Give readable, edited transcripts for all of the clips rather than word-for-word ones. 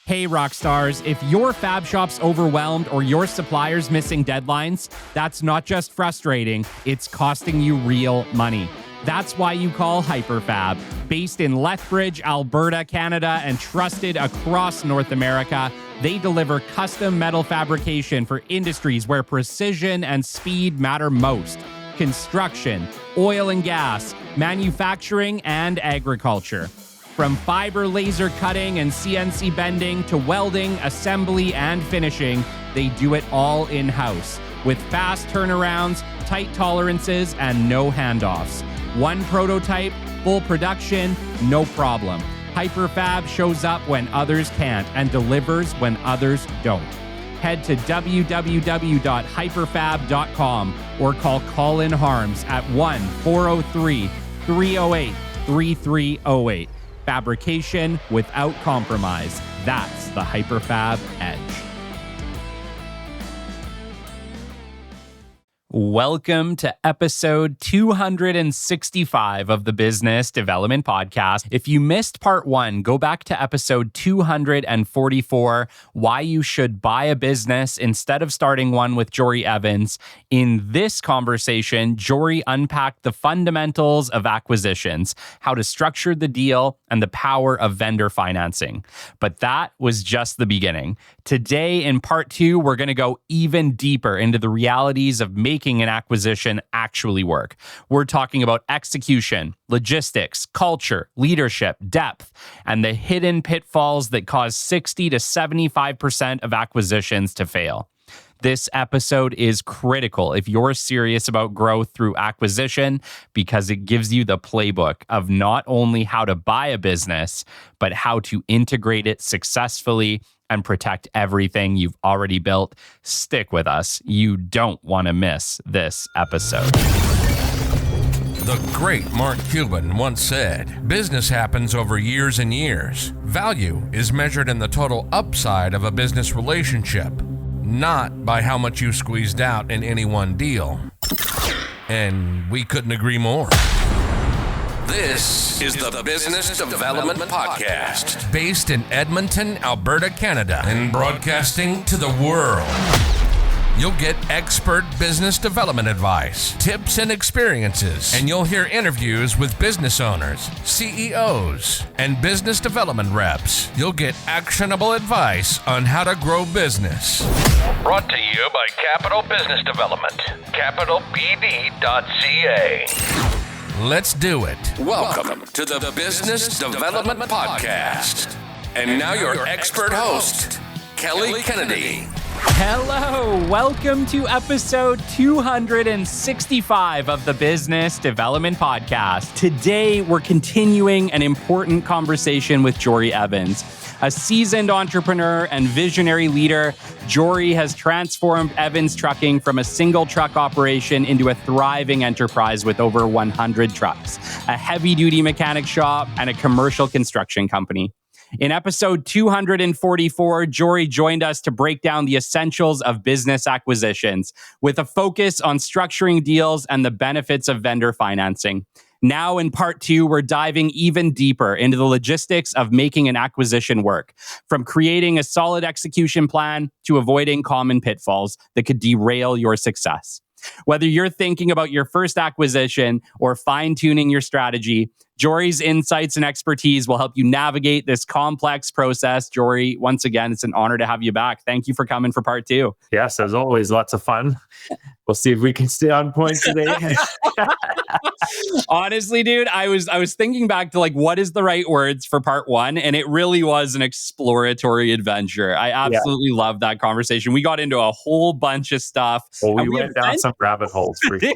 Hey, rock stars, if your fab shop's overwhelmed or your supplier's missing deadlines, that's not just frustrating, it's costing you real money. That's why you call Hyperfab. Based in Lethbridge, Alberta, Canada, and trusted across North America, they deliver custom metal fabrication for industries where precision and speed matter most. Construction, oil and gas, manufacturing, and agriculture. From fiber laser cutting and CNC bending to welding, assembly, and finishing, they do it all in-house with fast turnarounds, tight tolerances, and no handoffs. One prototype, full production, no problem. Hyperfab shows up when others can't and delivers when others don't. Head to www.hyperfab.com or call Colin Harms at 1-403-308-3308. Fabrication without compromise. That's the Hyperfab Edge. Welcome to episode 265 of the Business Development Podcast. If you missed part 1, go back to episode 244, Why You Should Buy a Business Instead of Starting One with Jory Evans. In this conversation, Jory unpacked the fundamentals of acquisitions, how to structure the deal, and the power of vendor financing. But that was just the beginning. Today, in part 2, we're going to go even deeper into the realities of making an acquisition actually work. We're talking about execution, logistics, culture, leadership, depth, and the hidden pitfalls that cause 60 to 75% of acquisitions to fail. This episode is critical if you're serious about growth through acquisition because it gives you the playbook of not only how to buy a business, but how to integrate it successfully and protect everything you've already built. Stick with us. You don't want to miss this episode. The great Mark Cuban once said, "Business happens over years and years. Value is measured in the total upside of a business relationship, not by how much you squeezed out in any one deal." And we couldn't agree more. This is the Business Development Podcast, based in Edmonton, Alberta, Canada, and broadcasting to the world. You'll get expert business development advice, tips, and experiences, and you'll hear interviews with business owners, CEOs, and business development reps. You'll get actionable advice on how to grow business. Brought to you by Capital Business Development, capitalbd.ca. Let's do it. Welcome to the Business Development Podcast. And now your expert host, Kelly Kennedy. Hello, welcome to episode 265 of the Business Development Podcast. Today, we're continuing an important conversation with Jory Evans. A seasoned entrepreneur and visionary leader, Jory has transformed Evans Trucking from a single truck operation into a thriving enterprise with over 100 trucks, a heavy-duty mechanic shop, and a commercial construction company. In episode 244, Jory joined us to break down the essentials of business acquisitions with a focus on structuring deals and the benefits of vendor financing. Now in part 2, we're diving even deeper into the logistics of making an acquisition work, from creating a solid execution plan to avoiding common pitfalls that could derail your success. Whether you're thinking about your first acquisition or fine-tuning your strategy, Jory's insights and expertise will help you navigate this complex process. Jory, once again, it's an honor to have you back. Thank you for coming for part 2. Yes, as always, lots of fun. We'll see if we can stay on point today. Honestly, dude, I was thinking back to what is the right words for part 1, and it really was an exploratory adventure. I absolutely loved that conversation. We got into a whole bunch of stuff. Well, we went down some rabbit holes for sure.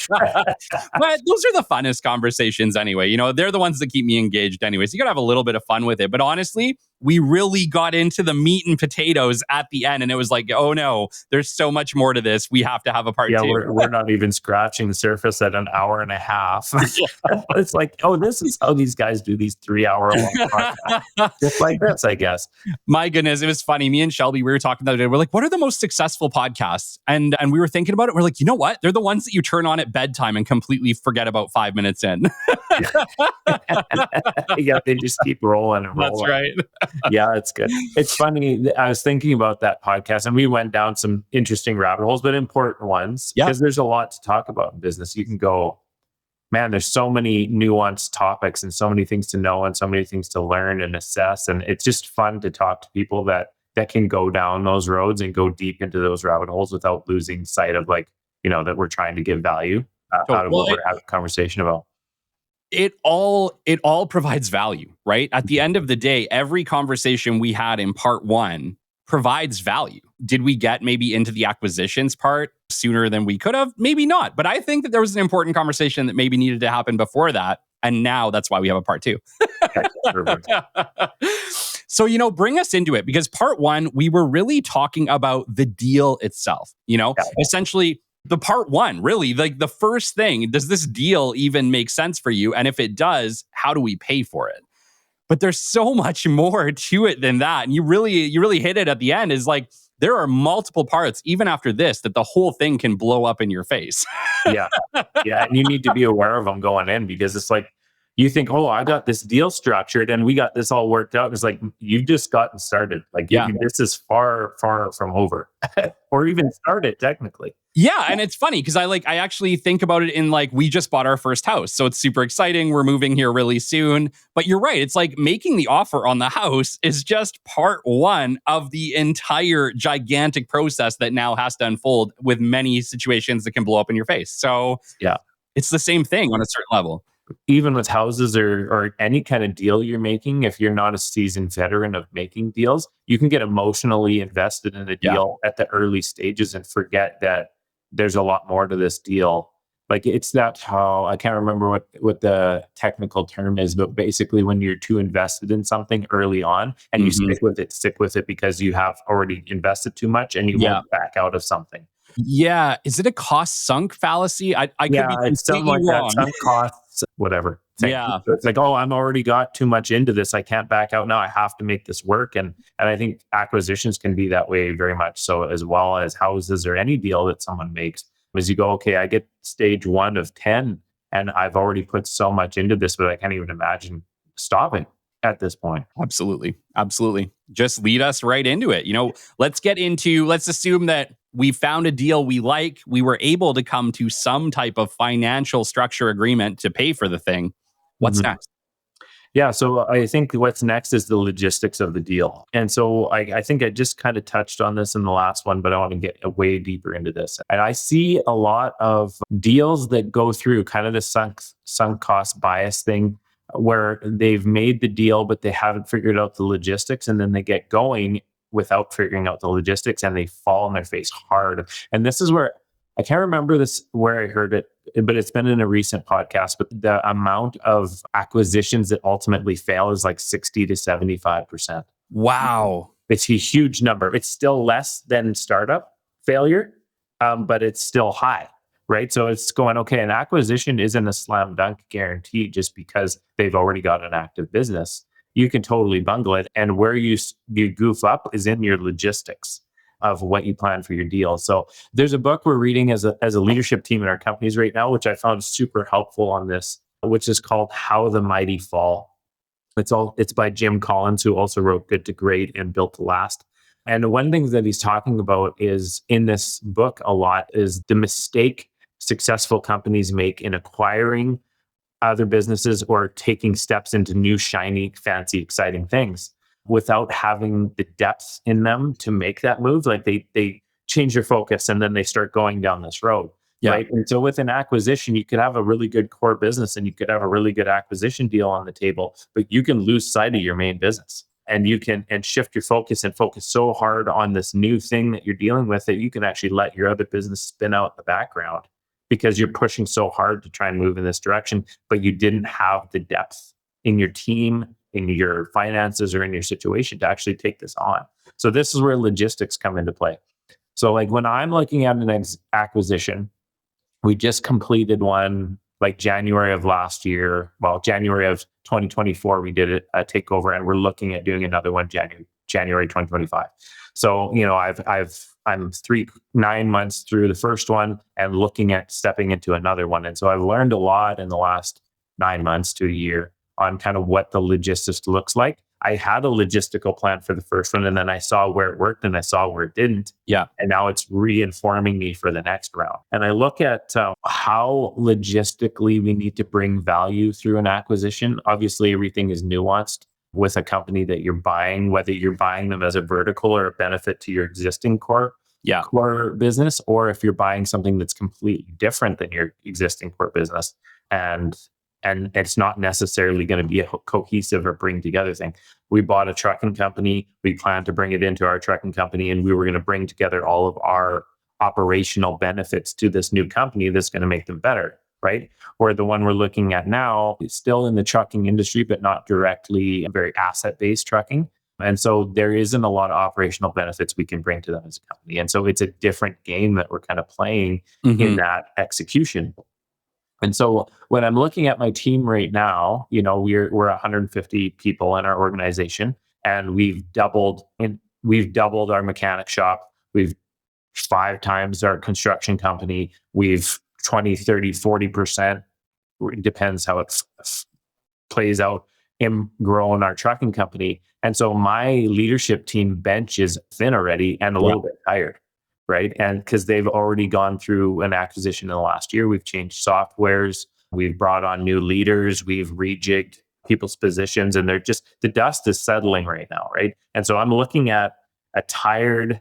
But those are the funnest conversations anyway. They're the ones that keep me engaged anyway. So you gotta have a little bit of fun with it. But honestly, we really got into the meat and potatoes at the end, and it was like, oh no, there's so much more to this. We have to have a part 2. Yeah, we're not even scratching the surface at an hour and a half. It's like, oh, this is how these guys do these 3-hour-long podcasts. Just like this, I guess. My goodness, it was funny. Me and Shelby, we were talking the other day. We're like, what are the most successful podcasts? And we were thinking about it. We're like, you know what? They're the ones that you turn on at bedtime and completely forget about 5 minutes in. Yeah, they just keep rolling and rolling. That's right. Yeah, it's good. It's funny. I was thinking about that podcast and we went down some interesting rabbit holes, but important ones Yeah. because there's a lot to talk about in business. You can go, man, there's so many nuanced topics and so many things to know and so many things to learn and assess. And it's just fun to talk to people that can go down those roads and go deep into those rabbit holes without losing sight of that we're trying to give value out of what we're having a conversation about. It all provides value, right? At the end of the day, every conversation we had in part 1 provides value. Did we get maybe into the acquisitions part sooner than we could have? Maybe not. But I think that there was an important conversation that maybe needed to happen before that. And now that's why we have a part 2. So, bring us into it, because part 1, we were really talking about the deal itself, essentially the part 1, really like the first thing, does this deal even make sense for you? And if it does, how do we pay for it? But there's so much more to it than that. And you really hit it at the end, is like, there are multiple parts, even after this, that the whole thing can blow up in your face. Yeah. And you need to be aware of them going in, because it's like, you think, oh, I got this deal structured and we got this all worked out. It's like, you've just gotten started. Like, this is far, far from over or even started technically. Yeah. And it's funny because I actually think about it in like, we just bought our first house. So it's super exciting. We're moving here really soon. But you're right. It's like making the offer on the house is just part 1 of the entire gigantic process that now has to unfold with many situations that can blow up in your face. So yeah, it's the same thing on a certain level. Even with houses or any kind of deal you're making, if you're not a seasoned veteran of making deals, you can get emotionally invested in a deal at the early stages and forget that there's a lot more to this deal. Like, it's that how, I can't remember what the technical term is, but basically when you're too invested in something early on and you stick with it because you have already invested too much and you won't back out of something. Yeah. Is it a cost sunk fallacy? I could be it's something like wrong. that. Sunk costs, whatever. Yeah. So it's like, oh, I'm already got too much into this. I can't back out now. I have to make this work. And I think acquisitions can be that way very much so, as well as houses or any deal that someone makes. As you go, okay, I get stage 1 of 10 and I've already put so much into this, but I can't even imagine stopping at this point. Absolutely. Just lead us right into it. Let's assume that we found a deal we like. We were able to come to some type of financial structure agreement to pay for the thing. What's next? Yeah, so I think what's next is the logistics of the deal. And so I think I just kind of touched on this in the last one, but I want to get way deeper into this. And I see a lot of deals that go through kind of the sunk cost bias thing, where they've made the deal, but they haven't figured out the logistics. And then they get going without figuring out the logistics and they fall on their face hard. And this is where I can't remember where I heard it, but it's been in a recent podcast, but the amount of acquisitions that ultimately fail is like 60 to 75%. Wow. It's a huge number. It's still less than startup failure, but it's still high, right? So it's going, okay, an acquisition isn't a slam dunk guarantee just because they've already got an active business. You can totally bungle it. And where you goof up is in your logistics of what you plan for your deal. So there's a book we're reading as a leadership team in our companies right now, which I found super helpful on this, which is called How the Mighty Fall. It's by Jim Collins, who also wrote Good to Great and Built to Last. And one thing that he's talking about is in this book a lot is the mistake successful companies make in acquiring other businesses or taking steps into new, shiny, fancy, exciting things without having the depth in them to make that move. Like they change their focus and then they start going down this road. Yeah. Right. And so with an acquisition, you could have a really good core business and you could have a really good acquisition deal on the table, but you can lose sight of your main business and you can shift your focus and focus so hard on this new thing that you're dealing with that you can actually let your other business spin out in the background because you're pushing so hard to try and move in this direction, but you didn't have the depth in your team, in your finances, or in your situation to actually take this on. So this is where logistics come into play. So like when I'm looking at an acquisition, we just completed one like January of last year. Well, January of 2024, we did a takeover, and we're looking at doing another one January 2025. So I'm 9 months through the first one and looking at stepping into another one. And so I've learned a lot in the last 9 months to a year on kind of what the logistics looks like. I had a logistical plan for the first one, and then I saw where it worked and I saw where it didn't. Yeah. And now it's reinforming me for the next round. And I look at how logistically we need to bring value through an acquisition. Obviously, everything is nuanced with a company that you're buying, whether you're buying them as a vertical or a benefit to your existing core business, or if you're buying something that's completely different than your existing core business. And it's not necessarily going to be a cohesive or bring together thing. We bought a trucking company. We planned to bring it into our trucking company, and we were going to bring together all of our operational benefits to this new company that's going to make them better, right? Or the one we're looking at now is still in the trucking industry, but not directly very asset-based trucking. And so there isn't a lot of operational benefits we can bring to them as a company. And so it's a different game that we're kind of playing in that execution. And so when I'm looking at my team right now, we're 150 people in our organization, and we've doubled our mechanic shop. We've 5 times our construction company. We've 20, 30, 40%, it depends how it plays out, in growing our trucking company. And so my leadership team bench is thin already and a little bit tired. Right. And because they've already gone through an acquisition in the last year, we've changed softwares, we've brought on new leaders, we've rejigged people's positions, and the dust is settling right now. Right. And so I'm looking at a tired,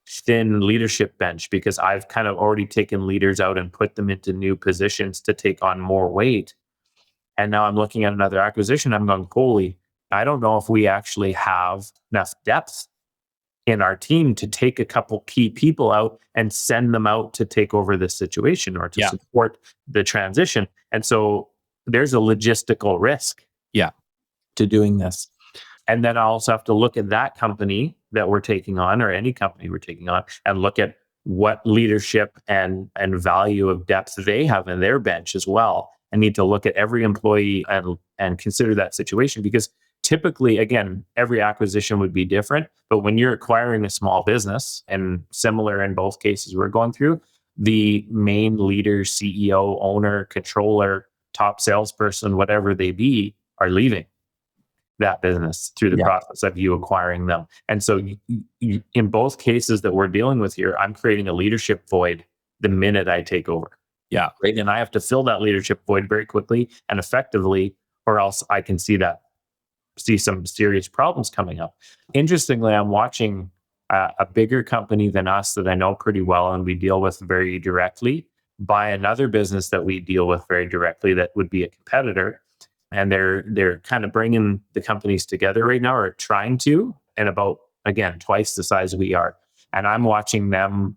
thin leadership bench because I've kind of already taken leaders out and put them into new positions to take on more weight. And now I'm looking at another acquisition. I'm going, holy, I don't know if we actually have enough depth in our team to take a couple key people out and send them out to take over this situation or to support the transition. And so there's a logistical risk to doing this. And then I also have to look at that company that we're taking on, or any company we're taking on, and look at what leadership and value of depth they have in their bench as well. I need to look at every employee and consider that situation, because typically, again, every acquisition would be different. But when you're acquiring a small business, and similar in both cases we're going through, the main leader, CEO, owner, controller, top salesperson, whatever they be, are leaving that business through the process of you acquiring them. And so you, in both cases that we're dealing with here, I'm creating a leadership void the minute I take over. Yeah. Right. And I have to fill that leadership void very quickly and effectively, or else I can see some serious problems coming up. Interestingly, I'm watching a bigger company than us that I know pretty well and we deal with very directly buy another business that we deal with very directly that would be a competitor. And they're kind of bringing the companies together right now, or trying to, and about, again, twice the size we are. And I'm watching them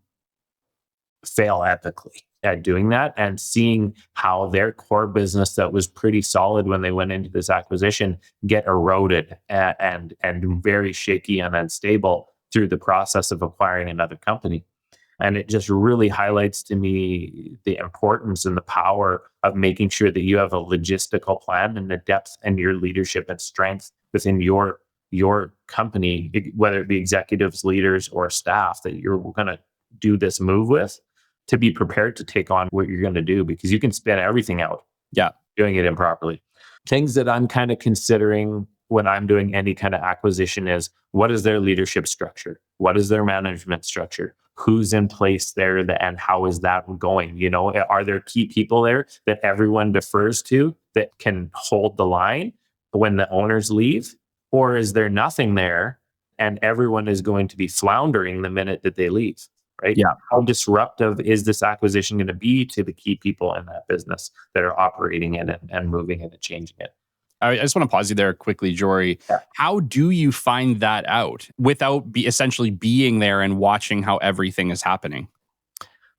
fail epically at doing that, and seeing how their core business that was pretty solid when they went into this acquisition get eroded and very shaky and unstable through the process of acquiring another company. And it just really highlights to me the importance and the power of making sure that you have a logistical plan and the depth and your leadership and strength within your company, whether it be executives, leaders, or staff that you're going to do this move with, to be prepared to take on what you're going to do, because you can spin everything out doing it improperly. Things that I'm kind of considering when I'm doing any kind of acquisition is, what is their leadership structure? What is their management structure? Who's in place there, and how is that going? Are there key people there that everyone defers to that can hold the line when the owners leave? Or is there nothing there and everyone is going to be floundering the minute that they leave? Right? Yeah. How disruptive is this acquisition going to be to the key people in that business that are operating in it and moving it and changing it? I just want to pause you there quickly, Jory. Yeah. How do you find that out without essentially being there and watching how everything is happening?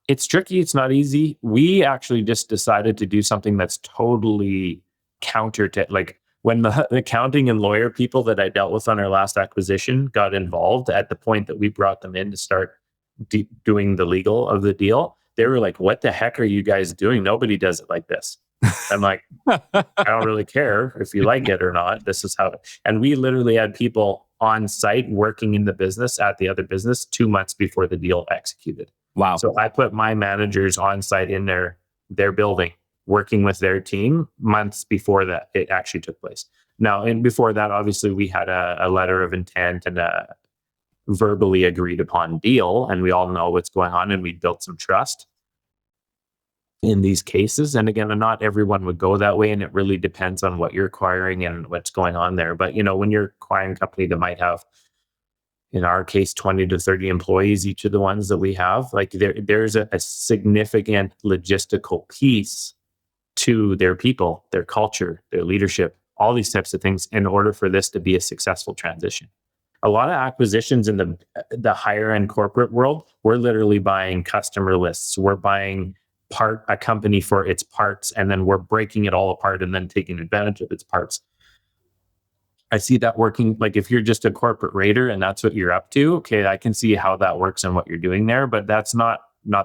It's tricky. It's not easy. We actually just decided to do something that's totally counter to, like, when the accounting and lawyer people that I dealt with on our last acquisition got involved at the point that we brought them in to start doing the legal of the deal, they were like, what the heck are you guys doing? Nobody does it like this. I'm like, I don't really care if you like it or not. This is how. And we literally had people on site working in the business at the other business 2 months before the deal executed. Wow. So I put my managers on site in their building, working with their team months before that it actually took place. Now, and before that, obviously, we had a letter of intent and a verbally agreed upon deal, and we all know what's going on, and we built some trust in these cases. And again, not everyone would go that way, and it really depends on what you're acquiring and what's going on there. But when you're acquiring a company that might have, in our case, 20 to 30 employees, each of the ones that we have, like there's a significant logistical piece to their people, their culture, their leadership, all these types of things in order for this to be a successful transition. A lot of acquisitions in the higher end corporate world, we're literally buying customer lists. We're buying a company for its parts, and then we're breaking it all apart and then taking advantage of its parts. I see that working. Like if you're just a corporate raider and that's what you're up to, okay, I can see how that works and what you're doing there, but that's not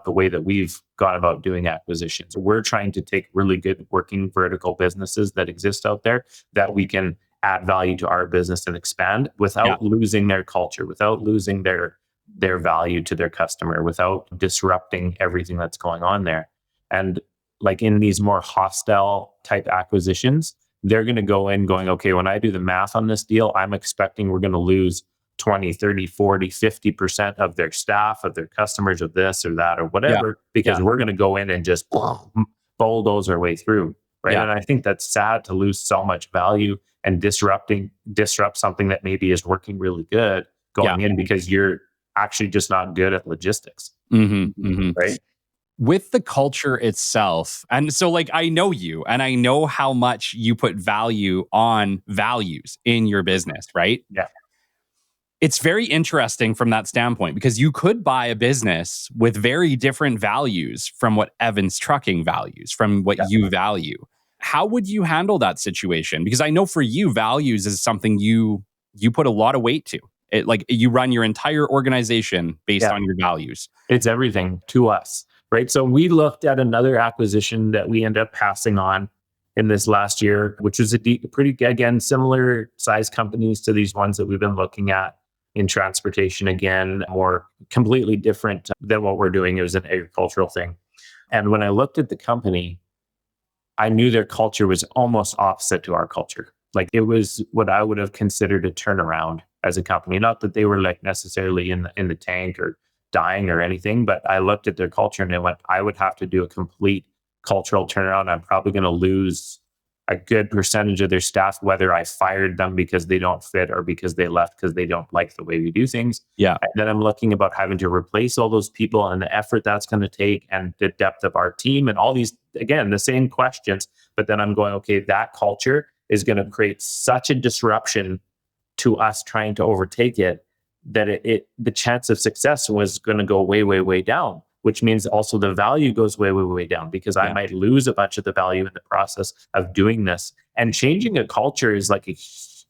the way that we've gone about doing acquisitions. We're trying to take really good working vertical businesses that exist out there that we can add value to our business and expand without losing their culture, without losing their value to their customer, without disrupting everything that's going on there. And like in these more hostile type acquisitions, they're going to go in going, okay, when I do the math on this deal, I'm expecting we're going to lose 20, 30, 40, 50% of their staff, of their customers, of this or that or whatever, because we're going to go in and just bulldoze our way through. Right. Yeah. And I think that's sad to lose so much value and disrupt something that maybe is working really good going in because you're actually just not good at logistics. Right. With the culture itself. And so like, I know you and I know how much you put value on values in your business, right? Yeah. It's very interesting from that standpoint because you could buy a business with very different values from what Evans Trucking values, from what you value. How would you handle that situation? Because I know for you, values is something you put a lot of weight to. It, like you run your entire organization based on your values. It's everything to us, right? So we looked at another acquisition that we ended up passing on in this last year, which was a pretty, again, similar size companies to these ones that we've been looking at in transportation, again, or completely different than what we're doing. It was an agricultural thing. And when I looked at the company, I knew their culture was almost opposite to our culture. Like it was what I would have considered a turnaround as a company. Not that they were like necessarily in the tank or dying or anything, but I looked at their culture and I went, I would have to do a complete cultural turnaround. I'm probably going to lose a good percentage of their staff, whether I fired them because they don't fit or because they left because they don't like the way we do things. Yeah. And then I'm looking about having to replace all those people and the effort that's going to take and the depth of our team and all these, again, the same questions. But then I'm going, okay, that culture is going to create such a disruption to us trying to overtake it that the chance of success was going to go way, way, way down. Which means also the value goes way, way, way down because I might lose a bunch of the value in the process of doing this. And changing a culture is like a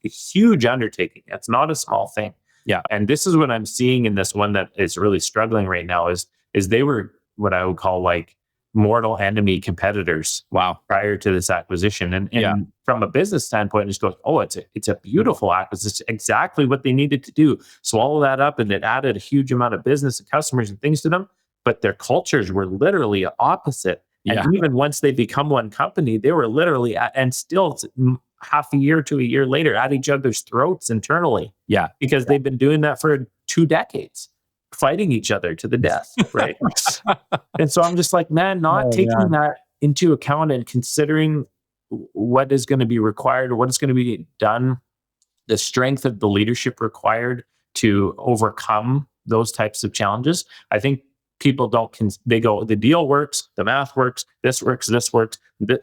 huge undertaking. It's not a small thing. Yeah. And this is what I'm seeing in this one that is really struggling right now is they were what I would call like mortal enemy competitors. Wow. Prior to this acquisition. And from a business standpoint, it just goes, oh, it's a beautiful acquisition. Exactly what they needed to do. Swallow that up, and it added a huge amount of business and customers and things to them. But their cultures were literally opposite. And even once they become one company, they were literally and still half a year to a year later at each other's throats internally. Yeah. Because they've been doing that for 2 decades, fighting each other to the death. Right. And so I'm just like, man, taking that into account and considering what is going to be required or what is going to be done, the strength of the leadership required to overcome those types of challenges. I think people they go, the deal works, the math works, this works,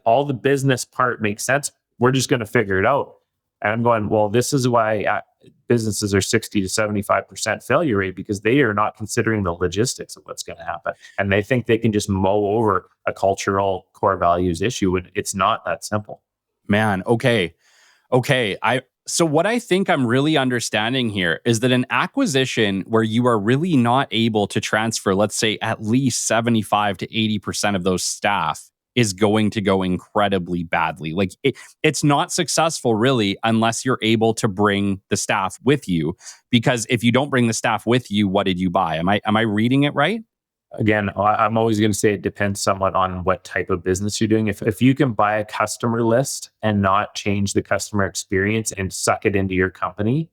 all the business part makes sense. We're just going to figure it out. And I'm going, well, this is why businesses are 60 to 75% failure rate because they are not considering the logistics of what's going to happen. And they think they can just mow over a cultural core values issue when it's not that simple. Man, okay. So what I think I'm really understanding here is that an acquisition where you are really not able to transfer, let's say at least 75 to 80% of those staff is going to go incredibly badly. Like it's not successful really unless you're able to bring the staff with you. Because if you don't bring the staff with you, what did you buy? Am I reading it right? Again, I'm always going to say it depends somewhat on what type of business you're doing. If you can buy a customer list and not change the customer experience and suck it into your company,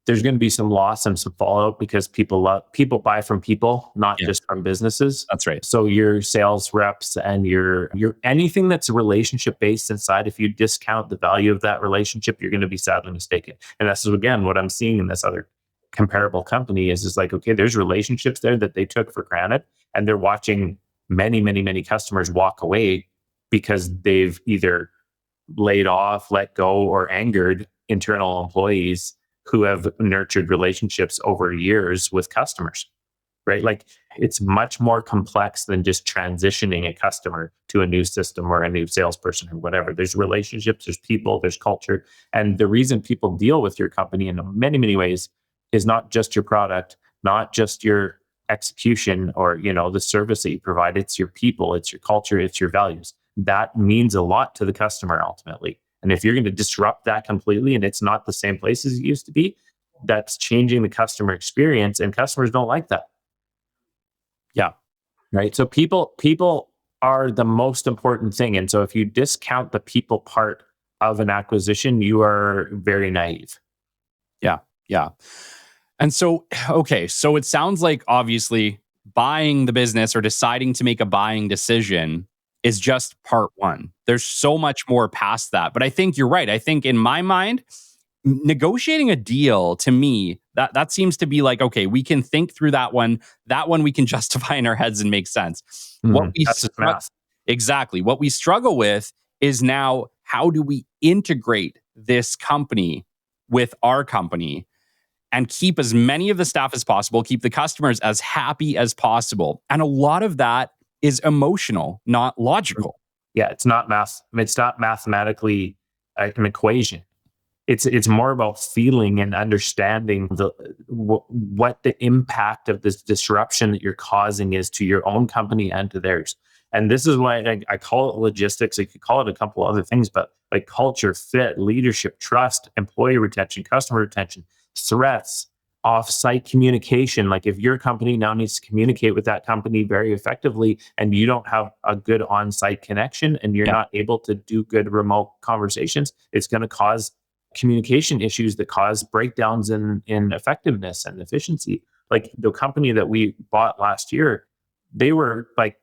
there's going to be some loss and some fallout because people buy from people, not Yeah, just from businesses. that's right. So your sales reps and your anything that's relationship based inside, if you discount the value of that relationship, you're going to be sadly mistaken. And this is again what I'm seeing in this other comparable company is like, okay, there's relationships there that they took for granted, and they're watching many customers walk away because they've either laid off, let go, or angered internal employees who have nurtured relationships over years with customers, right? Like it's much more complex than just transitioning a customer to a new system or a new salesperson or whatever. There's relationships, there's people, there's culture. And the reason people deal with your company in many ways is not just your product, not just your execution or, the service that you provide. It's your people, it's your culture, it's your values. That means a lot to the customer ultimately. And if you're going to disrupt that completely and it's not the same place as it used to be, that's changing the customer experience, and customers don't like that. Yeah. Right. So people are the most important thing. And so if you discount the people part of an acquisition, you are very naive. Yeah. Yeah. And so, okay, so it sounds like obviously buying the business or deciding to make a buying decision is just part one. There's so much more past that. But I think you're right. I think in my mind, negotiating a deal to me, that seems to be like, okay, we can think through that one. That one we can justify in our heads and make sense. What we That's just math. exactly what we struggle with is now how do we integrate this company with our company and keep as many of the staff as possible, keep the customers as happy as possible. And a lot of that is emotional, not logical. Yeah, it's not math. I mean, it's not mathematically an equation. It's more about feeling and understanding what the impact of this disruption that you're causing is to your own company and to theirs. And this is why I call it logistics. I could call it a couple other things, but like culture, fit, leadership, trust, employee retention, customer retention, threats, off-site communication. Like if your company now needs to communicate with that company very effectively and you don't have a good on-site connection and you're not able to do good remote conversations, it's going to cause communication issues that cause breakdowns in effectiveness and efficiency. Like the company that we bought last year, they were like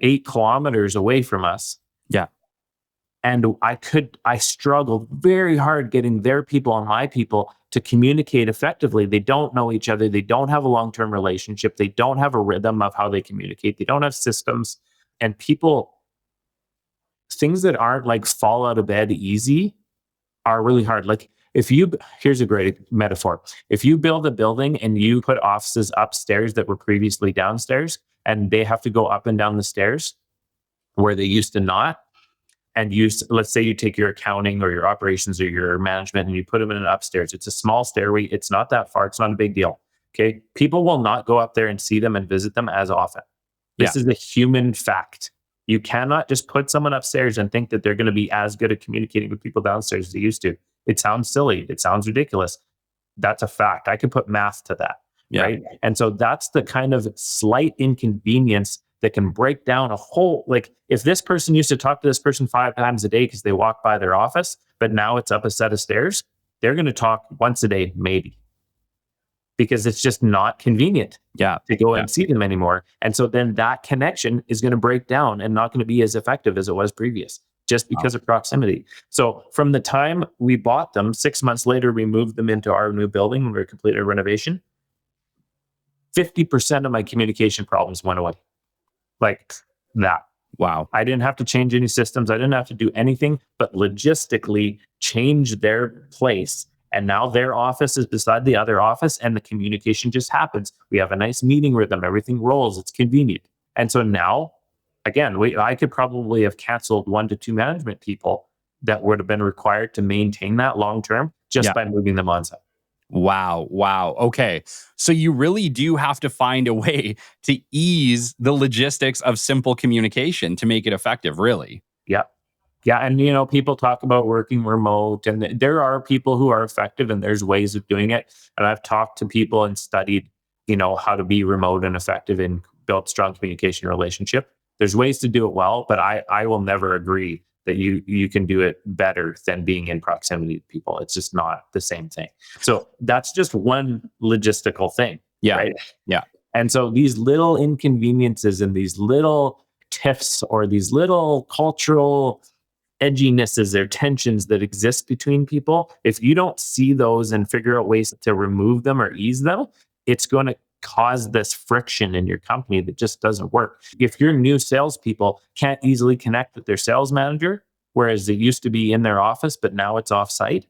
8 kilometers away from us. Yeah. And I struggled very hard getting their people and my people to communicate effectively. They don't know each other. They don't have a long-term relationship. They don't have a rhythm of how they communicate. They don't have systems. And things that aren't like fall out of bed easy are really hard. Like here's a great metaphor. If you build a building and you put offices upstairs that were previously downstairs and they have to go up and down the stairs where they used to not, and let's say you take your accounting or your operations or your management and you put them in an upstairs. It's a small stairway. It's not that far. It's not a big deal. Okay. People will not go up there and see them and visit them as often. This is a human fact. You cannot just put someone upstairs and think that they're going to be as good at communicating with people downstairs as they used to. It sounds silly. It sounds ridiculous. That's a fact. I could put math to that. Yeah. Right. And so that's the kind of slight inconvenience that can break down a whole, like if this person used to talk to this person 5 times a day because they walk by their office, but now it's up a set of stairs, they're going to talk once a day, maybe, because it's just not convenient to go and see them anymore. And so then that connection is going to break down and not going to be as effective as it was previous, just because of proximity. So from the time we bought them, 6 months later, we moved them into our new building when we completed a renovation. 50% of my communication problems went away. Like that. Wow. I didn't have to change any systems. I didn't have to do anything but logistically change their place. And now their office is beside the other office and the communication just happens. We have a nice meeting rhythm. Everything rolls. It's convenient. And so now, again, I could probably have canceled 1 to 2 management people that would have been required to maintain that long term just by moving them on site. Wow. Okay. So you really do have to find a way to ease the logistics of simple communication to make it effective, really. Yeah. Yeah. And, people talk about working remote, and there are people who are effective and there's ways of doing it. And I've talked to people and studied, how to be remote and effective and build strong communication relationship. There's ways to do it well, but I will never agree that you can do it better than being in proximity to people. It's just not the same thing. So that's just one logistical thing. Yeah. Right. Yeah. And so these little inconveniences and these little tiffs or these little cultural edginesses or tensions that exist between people, if you don't see those and figure out ways to remove them or ease them, it's going to cause this friction in your company that just doesn't work. If your new salespeople can't easily connect with their sales manager, whereas it used to be in their office, but now it's offsite,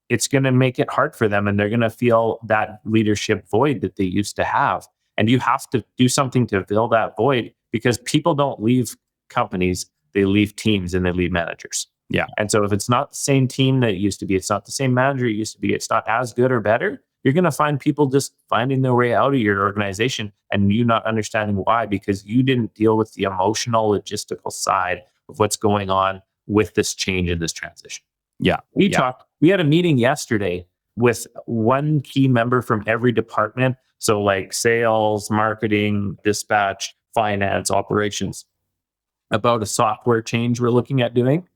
it's going to make it hard for them, and they're going to feel that leadership void that they used to have. And you have to do something to fill that void, because people don't leave companies, they leave teams and they leave managers. Yeah. And so if it's not the same team that it used to be, it's not the same manager it used to be, it's not as good or better, you're going to find people just finding their way out of your organization and you not understanding why, because you didn't deal with the emotional, logistical side of what's going on with this change and this transition. Yeah. We had a meeting yesterday with one key member from every department. So like sales, marketing, dispatch, finance, operations, about a software change we're looking at doing.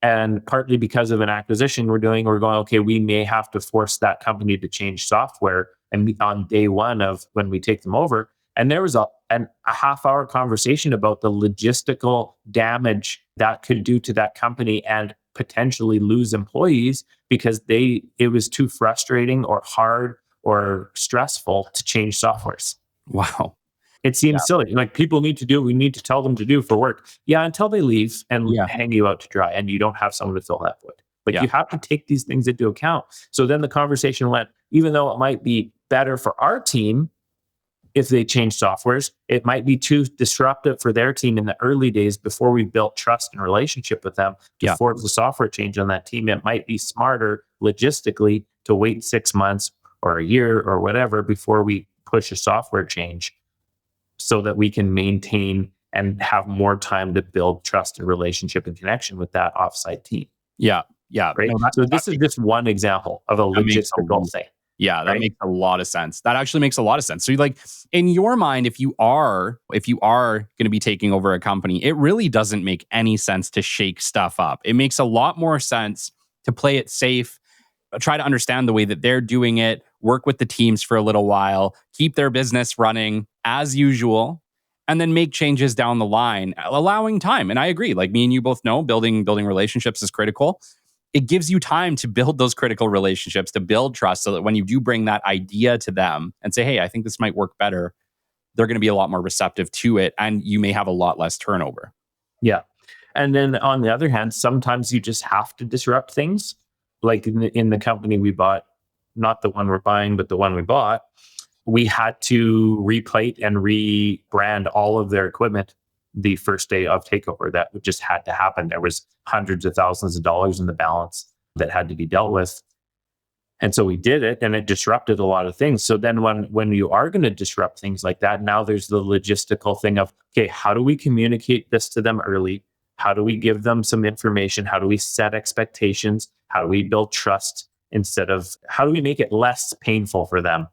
And partly because of an acquisition we're going, okay, we may have to force that company to change software and on day one of when we take them over. And there was a half-hour conversation about the logistical damage that could do to that company and potentially lose employees because it was too frustrating or hard or stressful to change softwares. Wow. It seems silly. Like, people need to do what we need to tell them to do for work. Yeah, until they leave and hang you out to dry and you don't have someone to fill that void. But you have to take these things into account. So then the conversation went, even though it might be better for our team if they change softwares, it might be too disruptive for their team in the early days before we built trust and relationship with them to force the software change on that team. It might be smarter logistically to wait 6 months or a year or whatever before we push a software change, so that we can maintain and have more time to build trust and relationship and connection with that offsite team. Yeah. Yeah. Right. No, So this is just one example of a logistical thing. Yeah, that makes a lot of sense. That actually makes a lot of sense. So, like, in your mind, if you are going to be taking over a company, it really doesn't make any sense to shake stuff up. It makes a lot more sense to play it safe, try to understand the way that they're doing it, work with the teams for a little while, keep their business running as usual, and then make changes down the line, allowing time. And I agree. Like, me and you both know, building relationships is critical. It gives you time to build those critical relationships, to build trust, so that when you do bring that idea to them and say, hey, I think this might work better, they're going to be a lot more receptive to it, and you may have a lot less turnover. Yeah. And then on the other hand, sometimes you just have to disrupt things. Like in the company we bought, not the one we're buying, but the one we bought, we had to replate and rebrand all of their equipment the first day of takeover. That just had to happen. There was hundreds of thousands of dollars in the balance that had to be dealt with. And so we did it, and it disrupted a lot of things. So then when you are going to disrupt things like that, now there's the logistical thing of, okay, how do we communicate this to them early? How do we give them some information? How do we set expectations? How do we build trust how do we make it less painful for them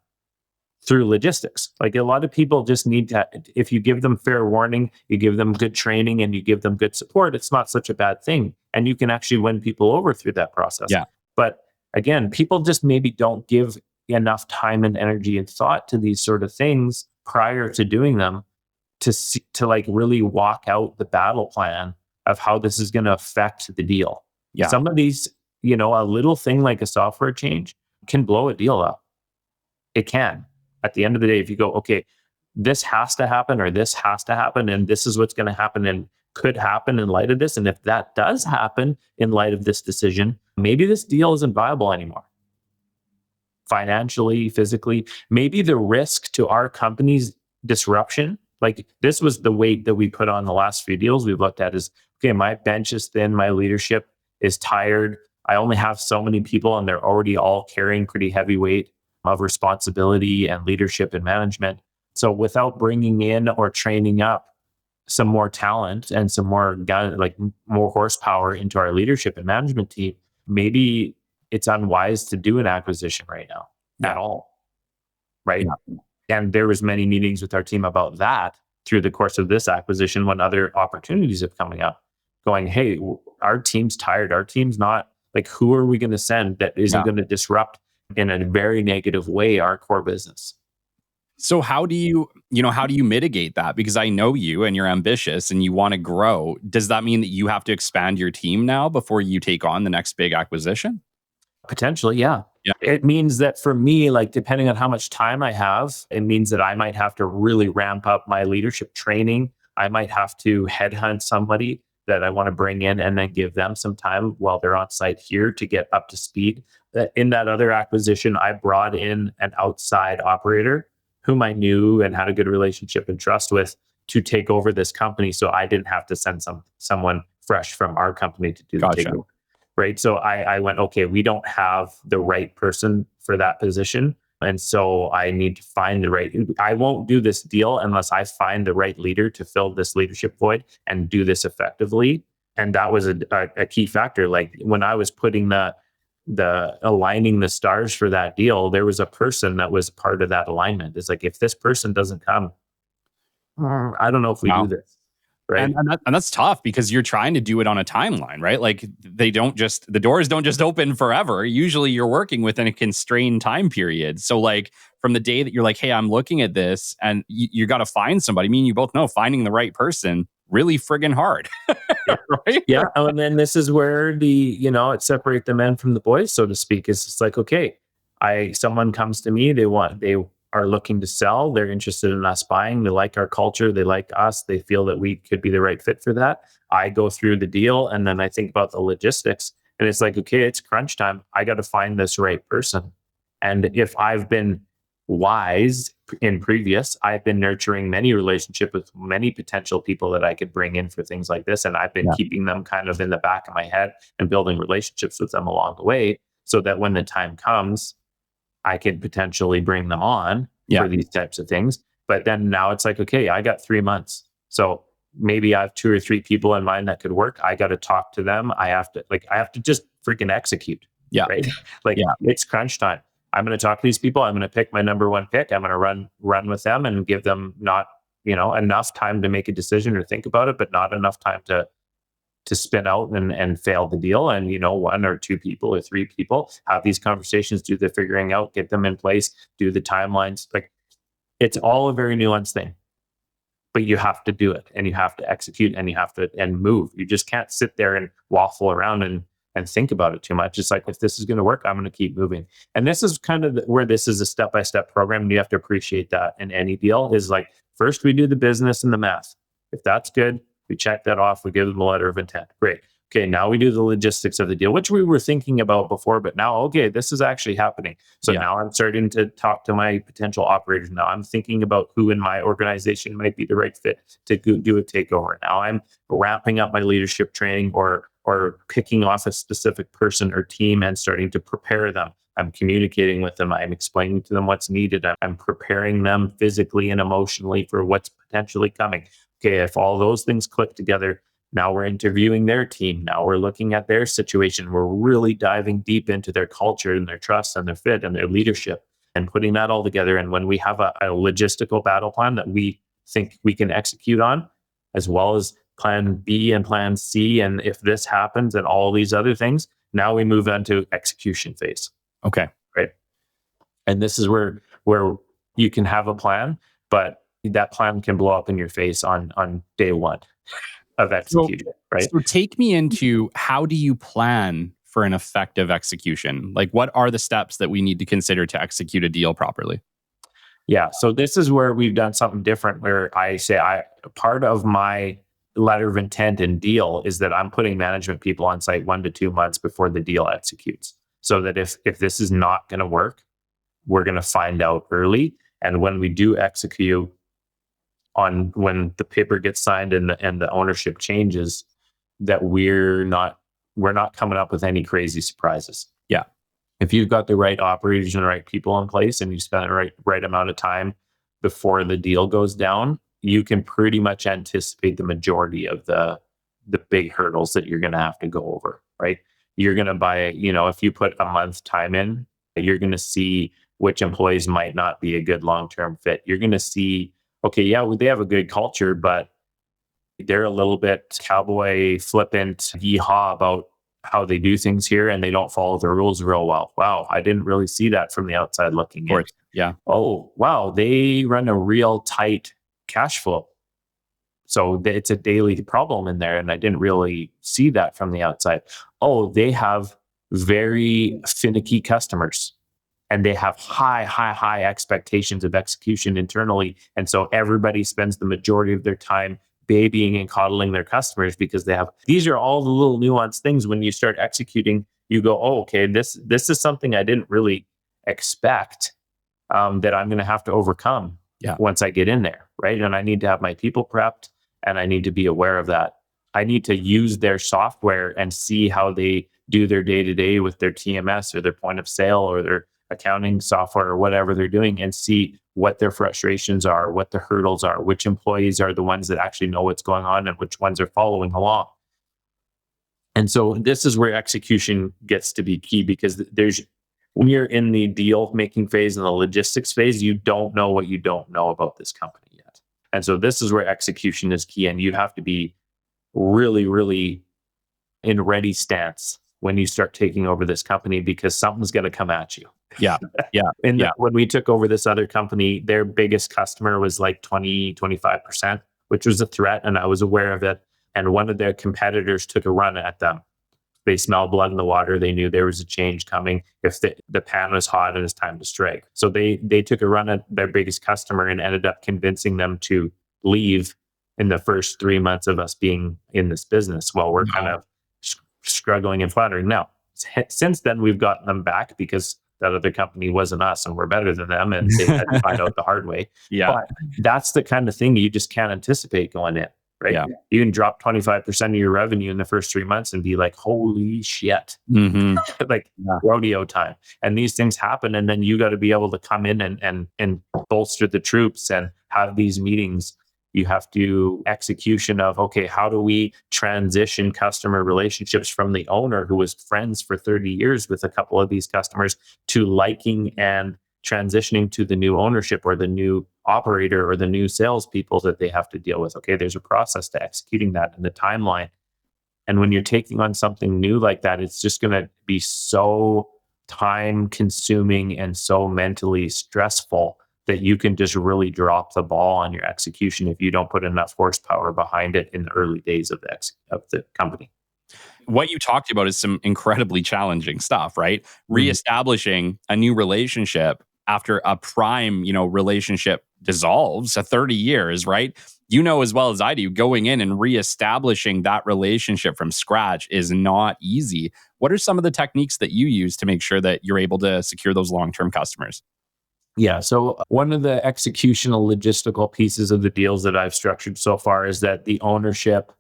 through logistics? Like, a lot of people just need to, if you give them fair warning, you give them good training, and you give them good support, it's not such a bad thing. And you can actually win people over through that process. Yeah. But again, people just maybe don't give enough time and energy and thought to these sort of things prior to doing them to like really walk out the battle plan of how this is going to affect the deal. Yeah. Some of these, a little thing like a software change can blow a deal up. It can. At the end of the day, if you go, okay, this has to happen or this has to happen, and this is what's going to happen and could happen in light of this. And if that does happen in light of this decision, maybe this deal isn't viable anymore. Financially, physically, maybe the risk to our company's disruption, like, this was the weight that we put on the last few deals we've looked at, is, okay, my bench is thin, my leadership is tired. I only have so many people, and they're already all carrying pretty heavy weight of responsibility and leadership and management. So without bringing in or training up some more talent and some more more horsepower into our leadership and management team, maybe it's unwise to do an acquisition right now at all. Right. Yeah. And there was many meetings with our team about that through the course of this acquisition when other opportunities have coming up, going, hey, our team's tired. Our team's not like, who are we going to send that isn't Yeah. going to disrupt in a very negative way our core business? So how do you mitigate that? Because I know you and you're ambitious and you want to grow. Does that mean that you have to expand your team now before you take on the next big acquisition? Potentially, yeah. Yeah. It means that for me, like depending on how much time I have, it means that I might have to really ramp up my leadership training. I might have to headhunt somebody that I want to bring in and then give them some time while they're on site here to get up to speed. In that other acquisition, I brought in an outside operator whom I knew and had a good relationship and trust with to take over this company. So I didn't have to send someone fresh from our company to do the Gotcha. takeover. Right. So I went, okay, we don't have the right person for that position. And so I need to find the right, I won't do this deal unless I find the right leader to fill this leadership void and do this effectively. And that was a key factor. Like when I was putting the aligning the stars for that deal, there was a person that was part of that alignment. It's like, if this person doesn't come, I don't know if we do this. Right. And that's tough because you're trying to do it on a timeline, right? Like the doors don't just open forever. Usually you're working within a constrained time period. So like from the day that you're like, hey, I'm looking at this and you got to find somebody. I mean, you both know finding the right person really friggin' hard. Yeah. Right? Yeah. And then this is where it separate the men from the boys, so to speak. It's just like, okay, someone comes to me, they are looking to sell. They're interested in us buying. They like our culture. They like us. They feel that we could be the right fit for that. I go through the deal and then I think about the logistics and it's like, okay, it's crunch time. I got to find this right person. And if I've been wise in previous, I've been nurturing many relationships with many potential people that I could bring in for things like this. And I've been keeping them kind of in the back of my head and building relationships with them along the way so that when the time comes, I could potentially bring them on for these types of things. But then now it's like, okay, I got 3 months. So maybe I have 2 or 3 people in mind that could work. I got to talk to them. I have to just freaking execute. Yeah. Right. It's crunch time. I'm going to talk to these people. I'm going to pick my number one pick. I'm going to run with them and give them not, enough time to make a decision or think about it, but not enough time to spin out and fail the deal. And, 1 or 2 people or 3 people have these conversations, do the figuring out, get them in place, do the timelines. Like it's all a very nuanced thing, but you have to do it and you have to execute and you have to move. You just can't sit there and waffle around and think about it too much. It's like, if this is going to work, I'm going to keep moving. And this is kind of where this is a step-by-step program. And you have to appreciate that in any deal is like, first we do the business and the math. If that's good, we check that off. We give them a letter of intent. Great. Okay, now we do the logistics of the deal, which we were thinking about before, but now, okay, this is actually happening. So now I'm starting to talk to my potential operators. Now I'm thinking about who in my organization might be the right fit to do a takeover. Now I'm ramping up my leadership training or picking off a specific person or team and starting to prepare them. I'm communicating with them. I'm explaining to them what's needed. I'm preparing them physically and emotionally for what's potentially coming. Okay, if all those things click together, now we're interviewing their team. Now we're looking at their situation. We're really diving deep into their culture and their trust and their fit and their leadership and putting that all together. And when we have a logistical battle plan that we think we can execute on, as well as plan B and plan C, and if this happens and all these other things, now we move on to execution phase. Okay. Right. And this is where you can have a plan, but that plan can blow up in your face on day 1 of execution. Right. So take me into, how do you plan for an effective execution? Like, what are the steps that we need to consider to execute a deal properly? Yeah. So this is where we've done something different, where I say part of my letter of intent and deal is that I'm putting management people on site 1 to 2 months before the deal executes. So that if this is not going to work, we're going to find out early. And when we do execute when the paper gets signed and the ownership changes, that we're not coming up with any crazy surprises. Yeah. If you've got the right operators and the right people in place and you spend the right amount of time before the deal goes down, you can pretty much anticipate the majority of the big hurdles that you're going to have to go over, right? You're going to buy, if you put a month time in, you're going to see which employees might not be a good long-term fit. You're going to see, okay, yeah, they have a good culture, but they're a little bit cowboy flippant, yeehaw about how they do things here, and they don't follow the rules real well. Wow, I didn't really see that from the outside looking in. Of course. Yeah. Oh, wow, they run a real tight cash flow. So it's a daily problem in there, and I didn't really see that from the outside. Oh, they have very finicky customers, and they have high expectations of execution internally. And so everybody spends the majority of their time babying and coddling their customers because these are all the little nuanced things. When you start executing, you go, oh, okay, this is something I didn't really expect that I'm going to have to overcome once I get in there, right? And I need to have my people prepped, and I need to be aware of that. I need to use their software and see how they do their day-to-day with their TMS or their point of sale or their accounting software or whatever they're doing, and see what their frustrations are, what the hurdles are, which employees are the ones that actually know what's going on and which ones are following along. And so this is where execution gets to be key, because when you're in the deal making phase and the logistics phase, you don't know what you don't know about this company yet. And so this is where execution is key, and you have to be really, really in ready stance when you start taking over this company, because something's going to come at you. Yeah. When we took over this other company, their biggest customer was like 20-25%, which was a threat, and I was aware of it. And one of their competitors took a run at them. They smelled blood in the water. They knew there was a change coming. If the pan was hot, and it's time to strike. So they took a run at their biggest customer and ended up convincing them to leave in the first 3 months of us being in this business, while we're kind of struggling and floundering. Now, since then, we've gotten them back because that other company wasn't us, and we're better than them, and they had to find out the hard way. Yeah. But that's the kind of thing you just can't anticipate going in, right? Yeah. You can drop 25% of your revenue in the first 3 months and be like, holy shit, rodeo time. And these things happen. And then you got to be able to come in and bolster the troops and have these meetings. You have to execution of, okay, how do we transition customer relationships from the owner who was friends for 30 years with a couple of these customers to liking and transitioning to the new ownership or the new operator or the new salespeople that they have to deal with. Okay, there's a process to executing that in the timeline. And when you're taking on something new like that, it's just going to be so time consuming and so mentally stressful that you can just really drop the ball on your execution if you don't put enough horsepower behind it in the early days of the company. What you talked about is some incredibly challenging stuff, right? Mm-hmm. Reestablishing a new relationship after a prime, relationship dissolves 30 years, right? You know as well as I do, going in and reestablishing that relationship from scratch is not easy. What are some of the techniques that you use to make sure that you're able to secure those long-term customers? Yeah. So one of the executional logistical pieces of the deals that I've structured so far is that the ownership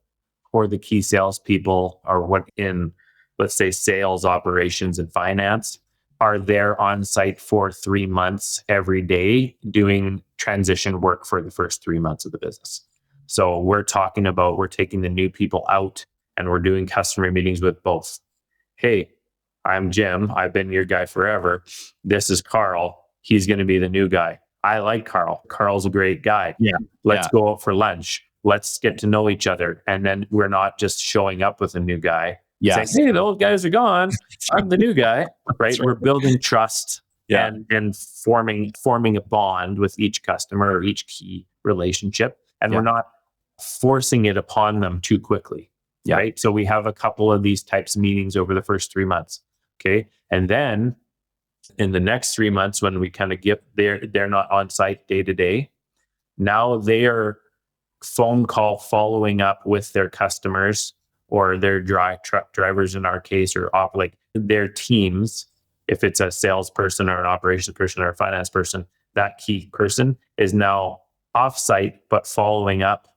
or the key salespeople are what in, let's say, sales, operations, and finance are there on site for 3 months every day doing transition work for the first 3 months of the business. So we're taking the new people out and we're doing customer meetings with both. Hey, I'm Jim. I've been your guy forever. This is Carl. He's going to be the new guy. I like Carl. Carl's a great guy. Yeah. Let's go out for lunch. Let's get to know each other. And then we're not just showing up with a new guy. Yes. Saying, hey, the old guys are gone. I'm the new guy. Right? We're building trust and forming a bond with each customer or each key relationship. And we're not forcing it upon them too quickly. Yeah. Right. So we have a couple of these types of meetings over the first 3 months. Okay. And then in the next 3 months, when we kind of they're not on site day to day. Now they are phone call following up with their customers or their truck drivers in our case, or their teams. If it's a salesperson or an operations person or a finance person, that key person is now offsite, but following up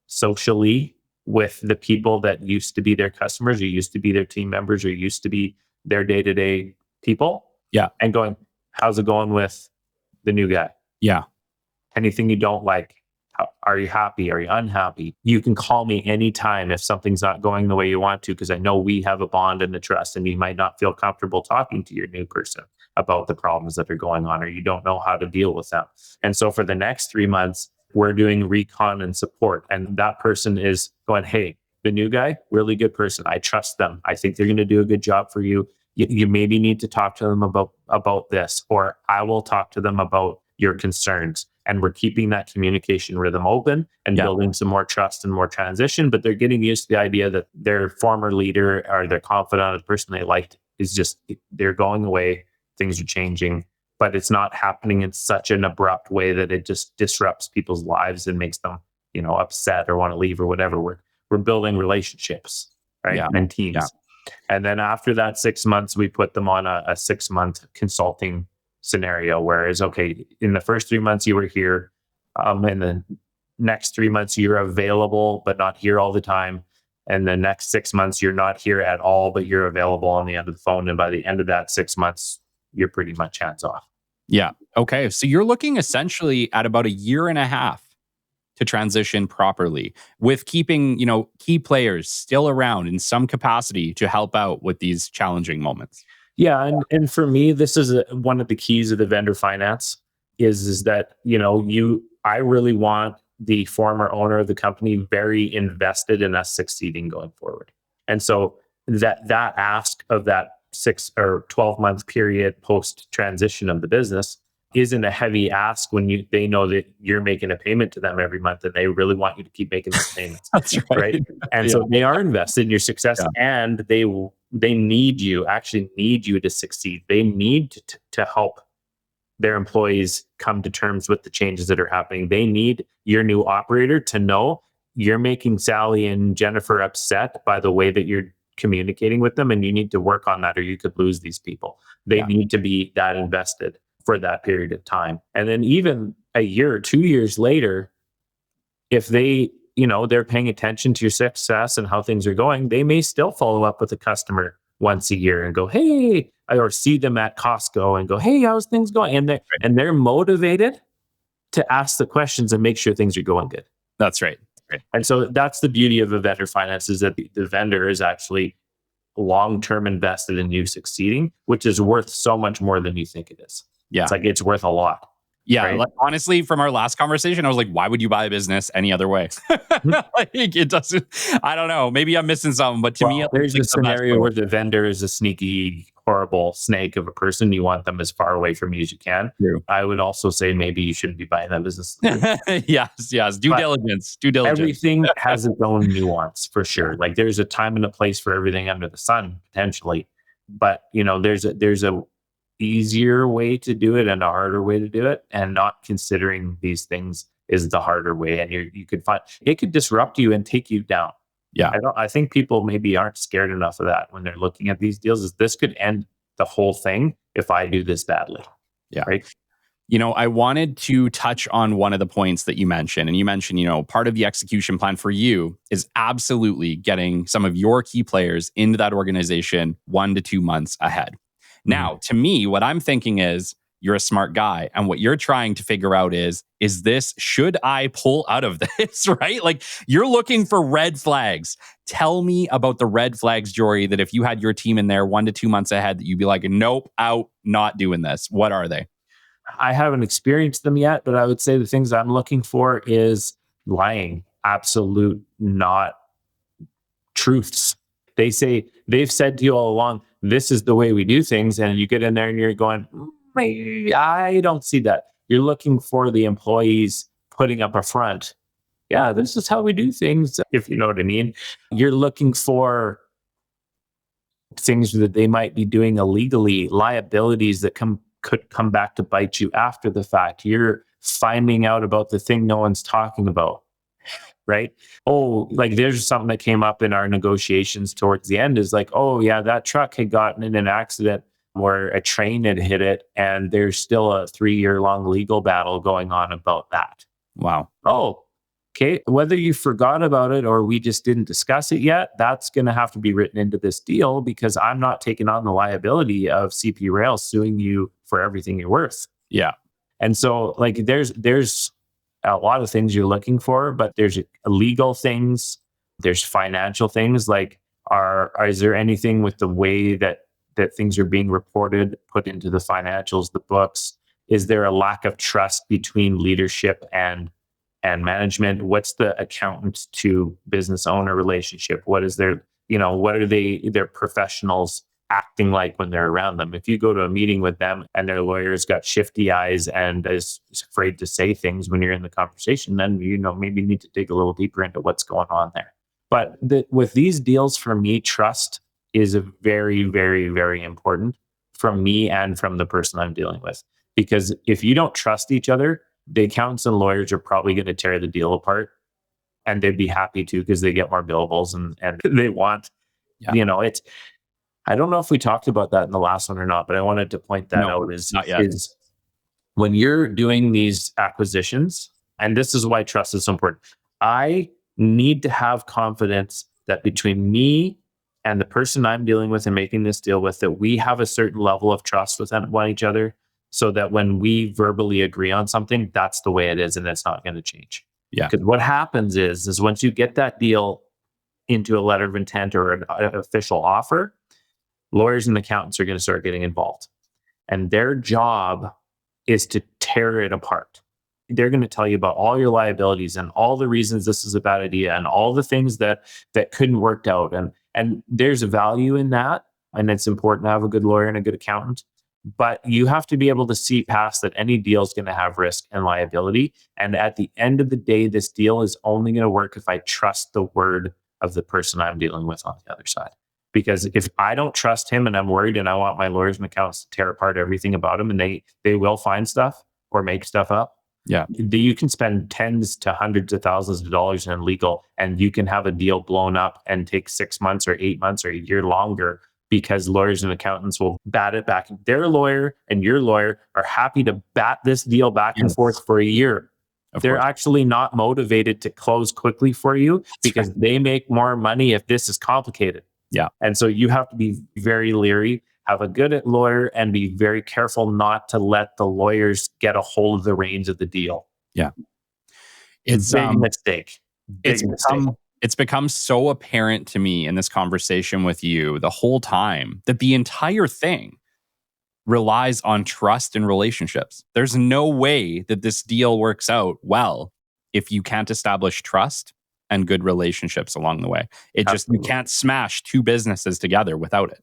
socially with the people that used to be their customers, or used to be their team members, or used to be their day-to-day people. Yeah. And going, how's it going with the new guy? Yeah. Anything you don't like? Are you happy? Are you unhappy? You can call me anytime if something's not going the way you want to, because I know we have a bond and a trust, and you might not feel comfortable talking to your new person about the problems that are going on, or you don't know how to deal with them. And so for the next 3 months, we're doing recon and support. And that person is going, hey, the new guy, really good person. I trust them. I think they're going to do a good job for you. You maybe need to talk to them about this, or I will talk to them about your concerns. And we're keeping that communication rhythm open and building some more trust and more transition. But they're getting used to the idea that their former leader or their confidant, the person they liked, is just, they're going away. Things are changing, but it's not happening in such an abrupt way that it just disrupts people's lives and makes them, upset or want to leave or whatever. We're building relationships, right? And teams. Yeah. And then after that 6 months, we put them on a 6-month consulting scenario, whereas, okay, in the first 3 months you were here, in the next 3 months you're available but not here all the time, and the next 6 months you're not here at all but you're available on the end of the phone, and by the end of that 6 months you're pretty much hands off. Yeah. Okay. So you're looking essentially at about a year and a half to transition properly, with keeping, key players still around in some capacity to help out with these challenging moments. Yeah, and for me, this is one of the keys of the vendor finance is that, I really want the former owner of the company very invested in us succeeding going forward. And so that ask of that 6 or 12 month period post transition of the business isn't a heavy ask when they know that you're making a payment to them every month and they really want you to keep making those payments. That's right. And so they are invested in your success, and they need you to succeed. They need to help their employees come to terms with the changes that are happening. They need your new operator to know you're making Sally and Jennifer upset by the way that you're communicating with them, and you need to work on that or you could lose these people. They need to be that invested for that period of time. And then even a year or 2 years later, if they, they're paying attention to your success and how things are going, they may still follow up with a customer once a year and go, hey, or see them at Costco and go, hey, how's things going? And they're motivated to ask the questions and make sure things are going good. That's right. And so that's the beauty of a vendor finance, is that the vendor is actually long-term invested in you succeeding, which is worth so much more than you think it is. Yeah. It's like, it's worth a lot. Yeah. Right? Like, honestly, from our last conversation, I was like, why would you buy a business any other way? Like, it doesn't, I don't know. Maybe I'm missing something, but to me, there's a scenario where the vendor is a sneaky, horrible snake of a person. You want them as far away from you as you can. True. I would also say maybe you shouldn't be buying that business. Yes. Due diligence. Everything has its own nuance for sure. Like, there's a time and a place for everything under the sun, potentially. But, there's a easier way to do it and a harder way to do it, and not considering these things is the harder way. And you could find it could disrupt you and take you down. Yeah. I think people maybe aren't scared enough of that when they're looking at these deals. Is this could end the whole thing if I do this badly. Yeah. Right. I wanted to touch on one of the points that you mentioned. And you mentioned, part of the execution plan for you is absolutely getting some of your key players into that organization 1 to 2 months ahead. Now, to me, what I'm thinking is, you're a smart guy. And what you're trying to figure out is this, should I pull out of this, right? Like, you're looking for red flags. Tell me about the red flags, Jory, that if you had your team in there 1 to 2 months ahead, that you'd be like, nope, out, not doing this. What are they? I haven't experienced them yet, but I would say the things I'm looking for is lying, absolute not truths. They've said to you all along, this is the way we do things. And you get in there and you're going, I don't see that. You're looking for the employees putting up a front. Yeah, this is how we do things, if you know what I mean. You're looking for things that they might be doing illegally, liabilities that could come back to bite you after the fact. You're finding out about the thing no one's talking about. Right? Oh, like, there's something that came up in our negotiations towards the end is like, oh yeah, that truck had gotten in an accident where a train had hit it, and there's still a 3-year-long legal battle going on about that. Wow. Oh, okay. Whether you forgot about it or we just didn't discuss it yet, that's going to have to be written into this deal, because I'm not taking on the liability of CP Rail suing you for everything you're worth. Yeah. And so, like, there's a lot of things you're looking for, but there's legal things, there's financial things. Like, is there anything with the way that that things are being reported, put into the financials, the books? Is there a lack of trust between leadership and management? What's the accountant to business owner relationship? What is their, what are their professionals acting like when they're around them? If you go to a meeting with them and their lawyer's got shifty eyes and is afraid to say things when you're in the conversation, then, maybe you need to dig a little deeper into what's going on there. But with these deals, for me, trust is a very, very, very important from me and from the person I'm dealing with. Because if you don't trust each other, the accountants and lawyers are probably going to tear the deal apart, and they'd be happy to because they get more billables and they want, it's, I don't know if we talked about that in the last one or not, but I wanted to point that out not yet. is when you're doing these acquisitions, and this is why trust is so important. I need to have confidence that between me and the person I'm dealing with and making this deal with, that we have a certain level of trust with one each other, so that when we verbally agree on something, that's the way it is and it's not going to change. Yeah. Because what happens is once you get that deal into a letter of intent or an official offer, lawyers and accountants are going to start getting involved. And their job is to tear it apart. They're going to tell you about all your liabilities and all the reasons this is a bad idea and all the things that couldn't work out. And there's a value in that. And it's important to have a good lawyer and a good accountant. But you have to be able to see past that any deal is going to have risk and liability. And at the end of the day, this deal is only going to work if I trust the word of the person I'm dealing with on the other side. Because if I don't trust him and I'm worried and I want my lawyers and accountants to tear apart everything about him, and they will find stuff or make stuff up. Yeah. You can spend tens to hundreds of thousands of dollars in legal, and you can have a deal blown up and take 6 months or 8 months or a year longer, because lawyers and accountants will bat it back. Their lawyer and your lawyer are happy to bat this deal back and forth for a year. They're actually not motivated to close quickly for you because they make more money if this is complicated. Yeah. And so you have to be very leery, have a good lawyer, and be very careful not to let the lawyers get a hold of the reins of the deal. Yeah. It's a big mistake. It's become so apparent to me in this conversation with you the whole time that the entire thing relies on trust and relationships. There's no way that this deal works out well if you can't establish trust and good relationships along the way. You can't smash two businesses together without it.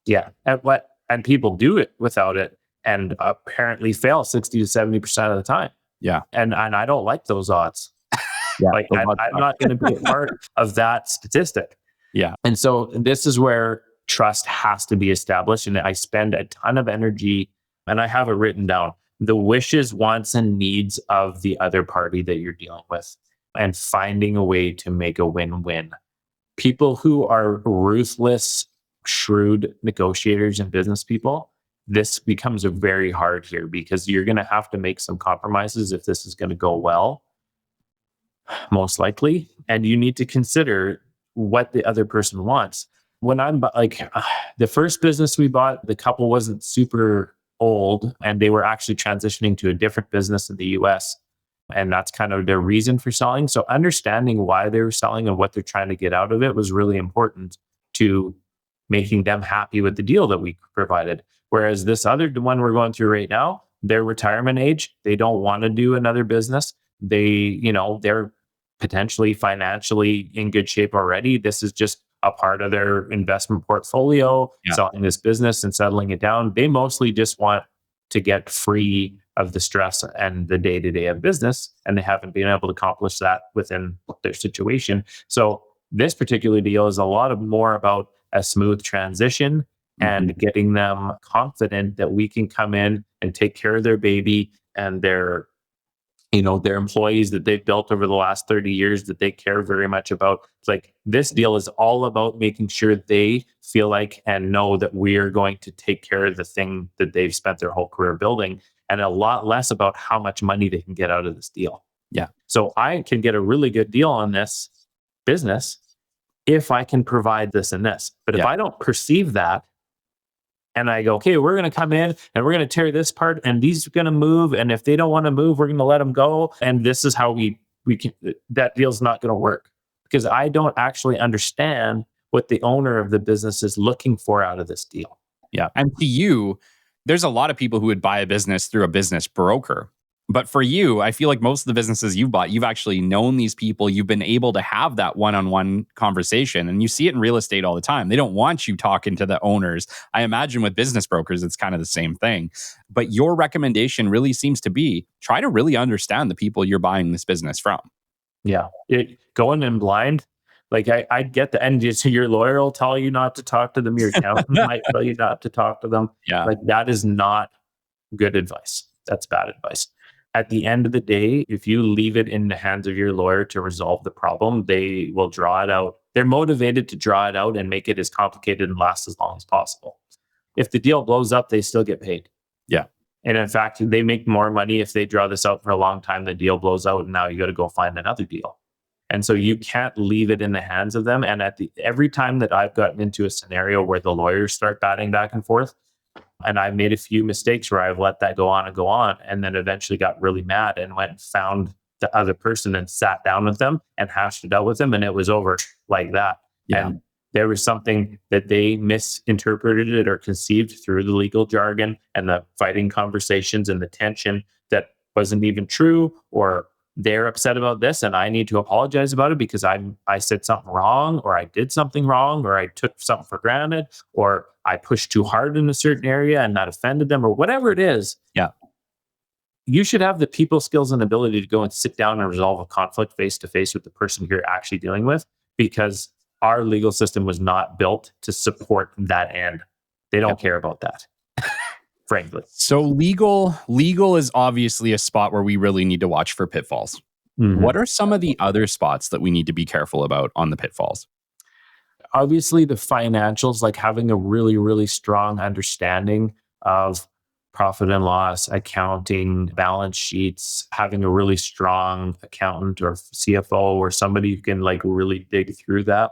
Yeah. And people do it without it and apparently fail 60 to 70% of the time. Yeah. And I don't like those odds. Yeah, I'm not going to be a part of that statistic. Yeah. And so this is where trust has to be established. And I spend a ton of energy, and I have it written down, the wishes, wants, and needs of the other party that you're dealing with, and finding a way to make a win-win. People who are ruthless, shrewd negotiators and business people, this becomes very hard here, because you're going to have to make some compromises if this is going to go well, most likely. And you need to consider what the other person wants. When I'm the first business we bought, the couple wasn't super old and they were actually transitioning to a different business in the US. And that's kind of their reason for selling. So understanding why they were selling and what they're trying to get out of it was really important to making them happy with the deal that we provided. Whereas this other one we're going through right now, they're retirement age. They don't want to do another business. They're potentially financially in good shape already. This is just a part of their investment portfolio, selling this business and settling it down. They mostly just want to get free of the stress and the day-to-day of business, and they haven't been able to accomplish that within their situation. So this particular deal is a lot more about a smooth transition and getting them confident that we can come in and take care of their baby and their employees that they've built over the last 30 years that they care very much about. It's like, this deal is all about making sure they feel like and know that we are going to take care of the thing that they've spent their whole career building, and a lot less about how much money they can get out of this deal. Yeah. So I can get a really good deal on this business if I can provide this and this. But if I don't perceive that, and I go, okay, we're going to come in and we're going to tear this part, and these are going to move. And if they don't want to move, we're going to let them go. And this is how we can, that deal's not going to work, because I don't actually understand what the owner of the business is looking for out of this deal. Yeah. And to you, there's a lot of people who would buy a business through a business broker. But for you, I feel like most of the businesses you've bought, you've actually known these people. You've been able to have that one-on-one conversation. And you see it in real estate all the time. They don't want you talking to the owners. I imagine with business brokers, it's kind of the same thing. But your recommendation really seems to be try to really understand the people you're buying this business from. Yeah. Going in blind, like I get the end. So your lawyer will tell you not to talk to them. Your accountant might tell you not to talk to them. Yeah. Like that is not good advice. That's bad advice. At the end of the day, if you leave it in the hands of your lawyer to resolve the problem, they will draw it out. They're motivated to draw it out and make it as complicated and last as long as possible. If the deal blows up, they still get paid. Yeah. And in fact, they make more money if they draw this out for a long time. The deal blows out, and now you got to go find another deal. And so you can't leave it in the hands of them. And every time that I've gotten into a scenario where the lawyers start batting back and forth, and I made a few mistakes where I've let that go on, and then eventually got really mad and went and found the other person and sat down with them and hashed it out with them, and it was over like that. Yeah. And there was something that they misinterpreted it or conceived through the legal jargon and the fighting conversations and the tension that wasn't even true, or they're upset about this and I need to apologize about it because I said something wrong, or I did something wrong, or I took something for granted, or I pushed too hard in a certain area and that offended them, or whatever it is. Yeah. You should have the people skills and ability to go and sit down and resolve a conflict face to face with the person you're actually dealing with, because our legal system was not built to support that end. They don't care about that. Frankly. So legal is obviously a spot where we really need to watch for pitfalls. Mm-hmm. What are some of the other spots that we need to be careful about on the pitfalls? Obviously, the financials, like having a really, really strong understanding of profit and loss, accounting, balance sheets, having a really strong accountant or CFO or somebody who can like really dig through that.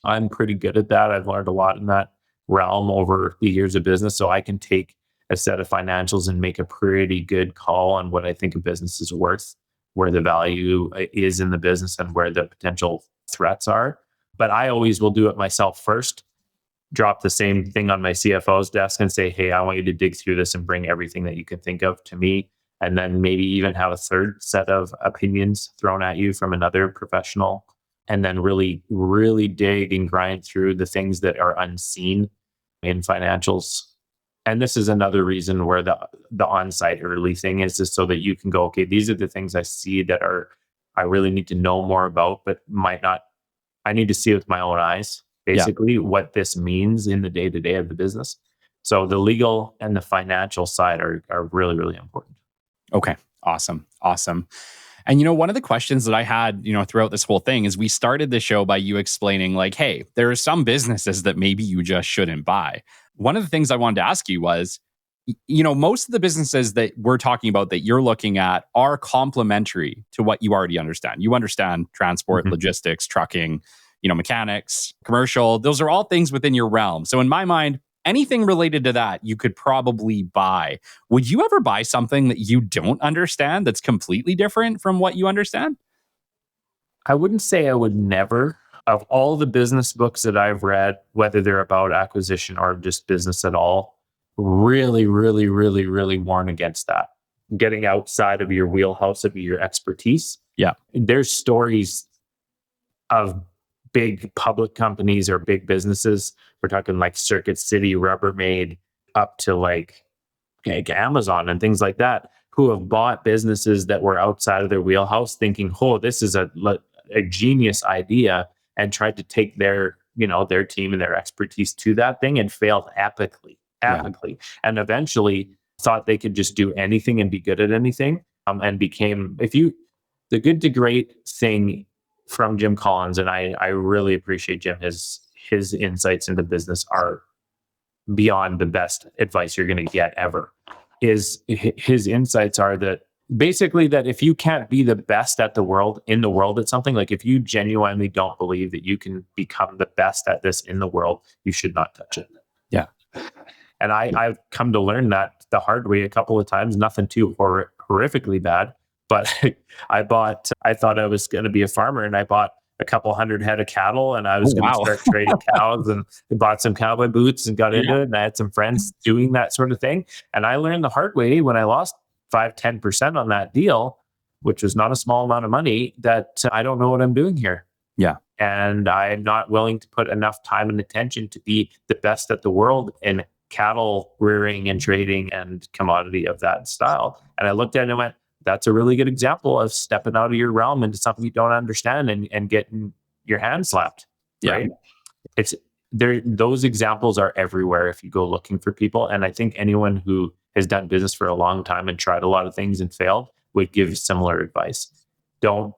I'm pretty good at that. I've learned a lot in that realm over the years of business. So I can take a set of financials and make a pretty good call on what I think a business is worth, where the value is in the business and where the potential threats are. But I always will do it myself first, drop the same thing on my CFO's desk and say, hey, I want you to dig through this and bring everything that you can think of to me. And then maybe even have a third set of opinions thrown at you from another professional. And then really, really dig and grind through the things that are unseen in financials. And this is another reason where the on-site early thing is just so that you can go, okay, these are the things I see that I really need to know more about, but might not. I need to see with my own eyes, basically, what this means in the day-to-day of the business. So the legal and the financial side are really, really important. Okay, awesome. And, one of the questions that I had, throughout this whole thing is we started the show by you explaining like, hey, there are some businesses that maybe you just shouldn't buy. One of the things I wanted to ask you was, most of the businesses that we're talking about that you're looking at are complementary to what you already understand. You understand transport, logistics, trucking, mechanics, commercial. Those are all things within your realm. So in my mind, anything related to that, you could probably buy. Would you ever buy something that you don't understand that's completely different from what you understand? I wouldn't say I would never. Of all the business books that I've read, whether they're about acquisition or just business at all, really, really, really, really warn against that. Getting outside of your wheelhouse, of your expertise. Yeah. There's stories of big public companies or big businesses. We're talking like Circuit City, Rubbermaid, up to like Amazon and things like that, who have bought businesses that were outside of their wheelhouse thinking, oh, this is a genius idea, and tried to take their team and their expertise to that thing and failed epically. And eventually thought they could just do anything and be good at anything. And became, the good to great thing from Jim Collins, and I really appreciate Jim, his insights into business are beyond the best advice you're going to get ever. His insights are that basically that if you can't be the best in the world at something, like if you genuinely don't believe that you can become the best at this in the world, you should not touch it. Yeah. And I've come to learn that the hard way a couple of times, nothing too horrifically bad. But I thought I was going to be a farmer, and I bought a couple hundred head of cattle, and I Oh, was going to wow. start trading cows, and I bought some cowboy boots and got into Yeah. it. And I had some friends doing that sort of thing. And I learned the hard way when I lost 5-10% on that deal, which was not a small amount of money, that I don't know what I'm doing here. Yeah. And I'm not willing to put enough time and attention to be the best at the world in cattle rearing and trading and commodity of that style. And I looked at it and went, that's a really good example of stepping out of your realm into something you don't understand and getting your hand slapped. Yeah. Right. It's there. Those examples are everywhere if you go looking for people. And I think anyone who has done business for a long time and tried a lot of things and failed would give similar advice. Don't.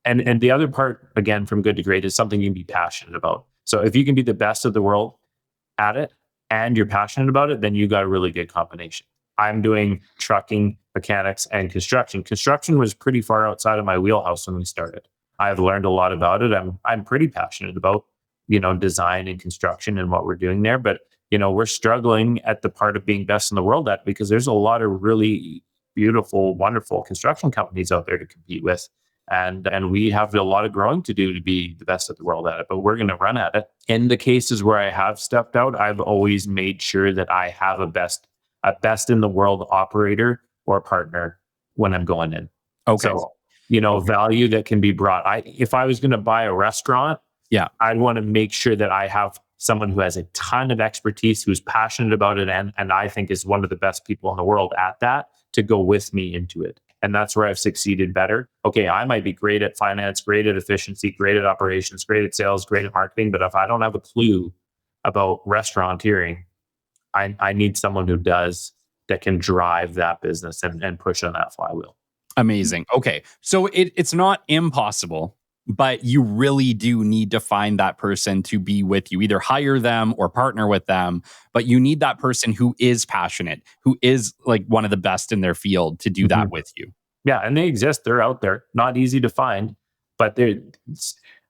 And the other part, again, from good to great is something you can be passionate about. So if you can be the best of the world at it and you're passionate about it, then you got a really good combination. I'm doing trucking, mechanics, and construction. Construction was pretty far outside of my wheelhouse when we started. I've learned a lot about it. I'm pretty passionate about, design and construction and what we're doing there. But, we're struggling at the part of being best in the world at, because there's a lot of really beautiful, wonderful construction companies out there to compete with. And we have a lot of growing to do to be the best at the world at it, but we're going to run at it. In the cases where I have stepped out, I've always made sure that I have a best in the world operator or partner when I'm going in. Okay. So, value that can be brought. If I was going to buy a restaurant, I'd want to make sure that I have someone who has a ton of expertise, who's passionate about it, and I think is one of the best people in the world at that, to go with me into it. And that's where I've succeeded better. Okay, I might be great at finance, great at efficiency, great at operations, great at sales, great at marketing. But if I don't have a clue about restauranteering, I need someone who does, that can drive that business and push on that flywheel. Amazing. Okay. So it's not impossible, but you really do need to find that person to be with you. Either hire them or partner with them, but you need that person who is passionate, who is like one of the best in their field to do that with you. Yeah, and they exist. They're out there. Not easy to find, but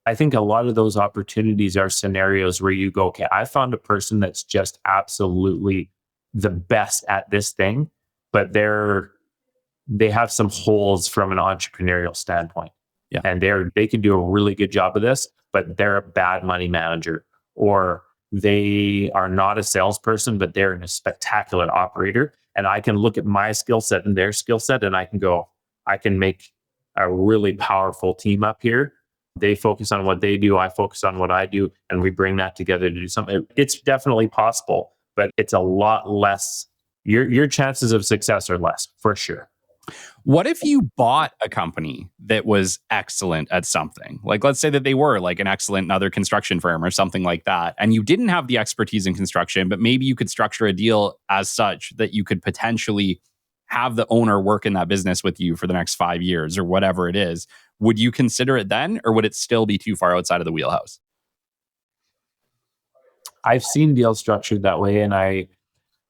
I think a lot of those opportunities are scenarios where you go, okay, I found a person that's just absolutely the best at this thing, but they have some holes from an entrepreneurial standpoint. Yeah. And they can do a really good job of this, but they're a bad money manager, or they are not a salesperson, but they're a spectacular operator. And I can look at my skill set and their skill set, and I can make a really powerful team up here. They focus on what they do, I focus on what I do, and we bring that together to do something. It's definitely possible, but it's a lot less. Your chances of success are less, for sure. What if you bought a company that was excellent at something? Like, let's say that they were like an excellent another construction firm or something like that, and you didn't have the expertise in construction, but maybe you could structure a deal as such that you could potentially have the owner work in that business with you for the next 5 years or whatever it is. Would you consider it then, or would it still be too far outside of the wheelhouse? I've seen deals structured that way, and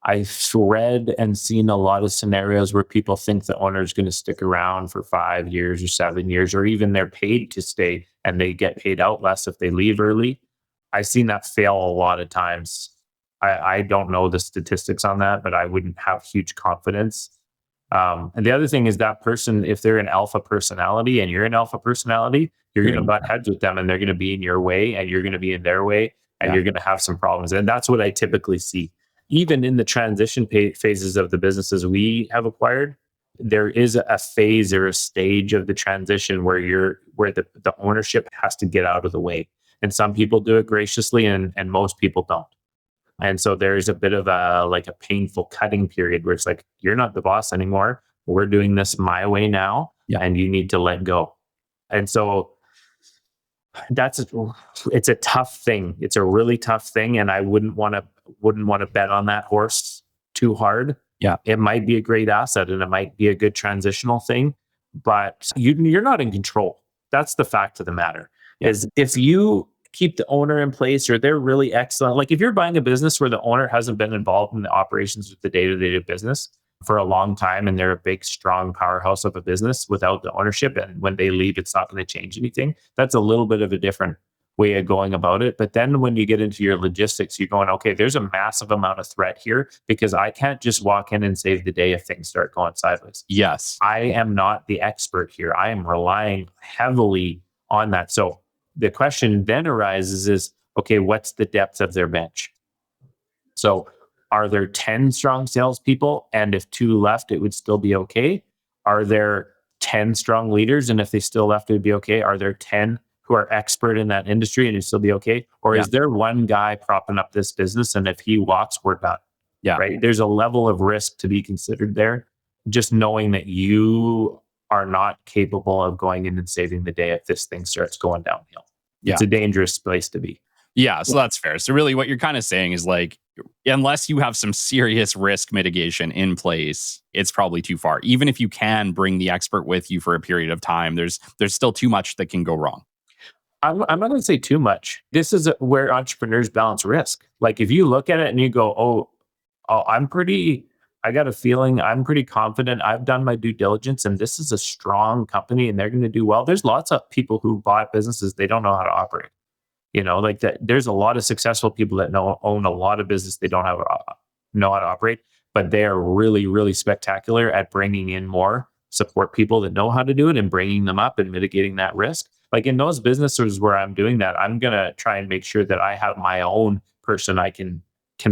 I've read and seen a lot of scenarios where people think the owner is going to stick around for 5 years or 7 years, or even they're paid to stay and they get paid out less if they leave early. I've seen that fail a lot of times. I don't know the statistics on that, but I wouldn't have huge confidence. And the other thing is that person, if they're an alpha personality and you're an alpha personality, you're going to butt heads with them, and they're going to be in your way and you're going to be in their way, and you're going to have some problems. And that's what I typically see. Even in the transition phases of the businesses we have acquired, there is a phase or a stage of the transition where the ownership has to get out of the way. And some people do it graciously, and most people don't. And so there's a bit of a painful cutting period where it's like, you're not the boss anymore. We're doing this my way now, and you need to let go. And so it's a tough thing. It's a really tough thing, and I wouldn't want to bet on that horse too hard. Yeah, it might be a great asset and it might be a good transitional thing, but you're not in control. That's the fact of the matter. Is if you keep the owner in place, or they're really excellent. Like if you're buying a business where the owner hasn't been involved in the operations of the day-to-day business for a long time, and they're a big, strong powerhouse of a business without the ownership, and when they leave, it's not going to change anything. That's a little bit of a different way of going about it. But then when you get into your logistics, you're going, okay, there's a massive amount of threat here, because I can't just walk in and save the day if things start going sideways. Yes. I am not the expert here. I am relying heavily on that. So the question then arises is, okay, what's the depth of their bench? So are there 10 strong salespeople? And if 2 left, it would still be okay? Are there 10 strong leaders? And if they still left, it would be okay? Are there 10 who are expert in that industry and it'd still be okay? Or is there one guy propping up this business? And if he walks, we're done. Yeah. Right. There's a level of risk to be considered there. Just knowing that you are not capable of going in and saving the day if this thing starts going downhill. Yeah. It's a dangerous place to be. Yeah, so that's fair. So really what you're kind of saying is like, unless you have some serious risk mitigation in place, it's probably too far. Even if you can bring the expert with you for a period of time, there's still too much that can go wrong. I'm not going to say too much. This is where entrepreneurs balance risk. Like if you look at it and you go, oh, I got a feeling I'm pretty confident. I've done my due diligence and this is a strong company and they're going to do well. There's lots of people who bought businesses, they don't know how to operate. Like that. There's a lot of successful people that own a lot of business. They don't know how to operate, but they are really, really spectacular at bringing in more support people that know how to do it and bringing them up and mitigating that risk. Like in those businesses where I'm doing that, I'm going to try and make sure that I have my own person I can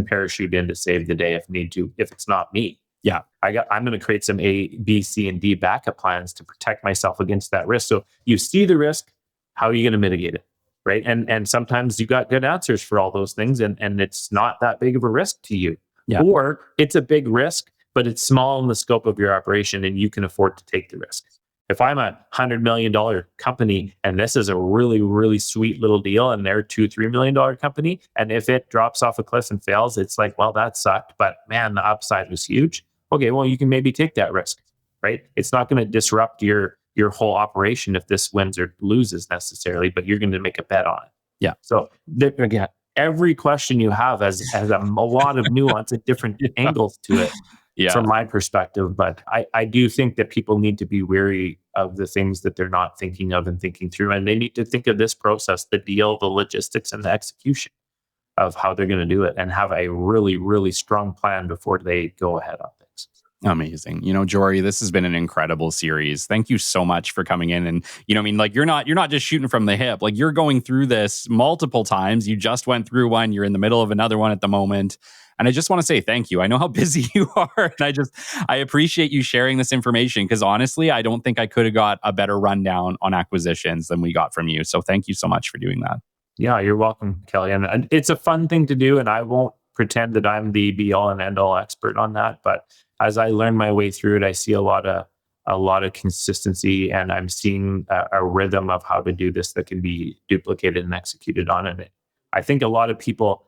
parachute in to save the day if need to, if it's not me. Yeah. I'm going to create some A, B, C, and D backup plans to protect myself against that risk. So you see the risk, how are you going to mitigate it? Right. And sometimes you got good answers for all those things and it's not that big of a risk to you. Yeah. Or it's a big risk, but it's small in the scope of your operation and you can afford to take the risk. If I'm a $100 million company and this is a really, really sweet little deal and they're $2-3 million company, and if it drops off a cliff and fails, it's like, well, that sucked, but man, the upside was huge. Okay, well, you can maybe take that risk, right? It's not going to disrupt your whole operation if this wins or loses necessarily, but you're going to make a bet on it. Yeah. So again, every question you have has a lot of nuance and different angles to it. Yeah. From my perspective, but I do think that people need to be wary of the things that they're not thinking of and thinking through. And they need to think of this process, the deal, the logistics, and the execution of how they're going to do it and have a really, really strong plan before they go ahead on things. Amazing. Jory, this has been an incredible series. Thank you so much for coming in. And, like you're not just shooting from the hip. Like you're going through this multiple times. You just went through one. You're in the middle of another one at the moment. And I just want to say thank you. I know how busy you are. And I appreciate you sharing this information because honestly, I don't think I could have got a better rundown on acquisitions than we got from you. So thank you so much for doing that. Yeah, you're welcome, Kelly. And it's a fun thing to do. And I won't pretend that I'm the be all and end all expert on that. But as I learn my way through it, I see a lot of consistency and I'm seeing a rhythm of how to do this that can be duplicated and executed on it. I think a lot of people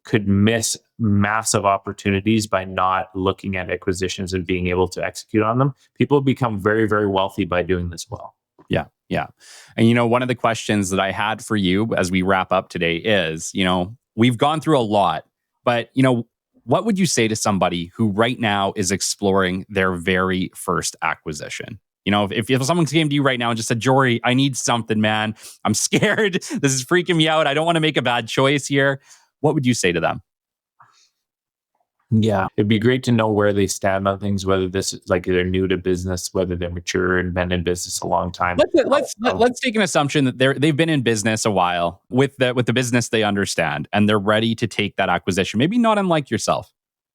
could miss massive opportunities by not looking at acquisitions and being able to execute on them. People become very, very wealthy by doing this well. Yeah. And, one of the questions that I had for you as we wrap up today is, we've gone through a lot, but, what would you say to somebody who right now is exploring their very first acquisition? If someone came to you right now and just said, Jory, I need something, man. I'm scared. This is freaking me out. I don't want to make a bad choice here. What would you say to them? Yeah, it'd be great to know where they stand on things, whether this is like they're new to business, whether they're mature and been in business a long time. Let's take an assumption that they've been in business a while with the business they understand and they're ready to take that acquisition. Maybe not unlike yourself.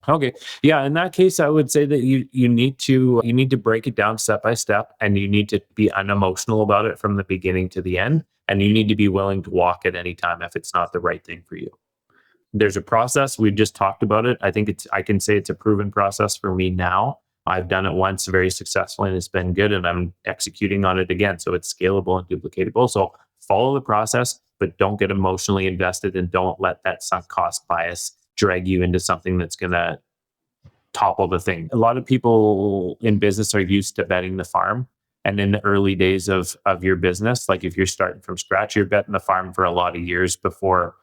Okay. Yeah. In that case, I would say that you need to break it down step by step and you need to be unemotional about it from the beginning to the end. And you need to be willing to walk at any time if it's not the right thing for you. There's a process. We just talked about it. I can say it's a proven process for me now. I've done it once very successfully and it's been good and I'm executing on it again. So it's scalable and duplicatable. So follow the process, but don't get emotionally invested and don't let that sunk cost bias drag you into something that's going to topple the thing. A lot of people in business are used to betting the farm. And in the early days of your business, like if you're starting from scratch, you're betting the farm for a lot of years before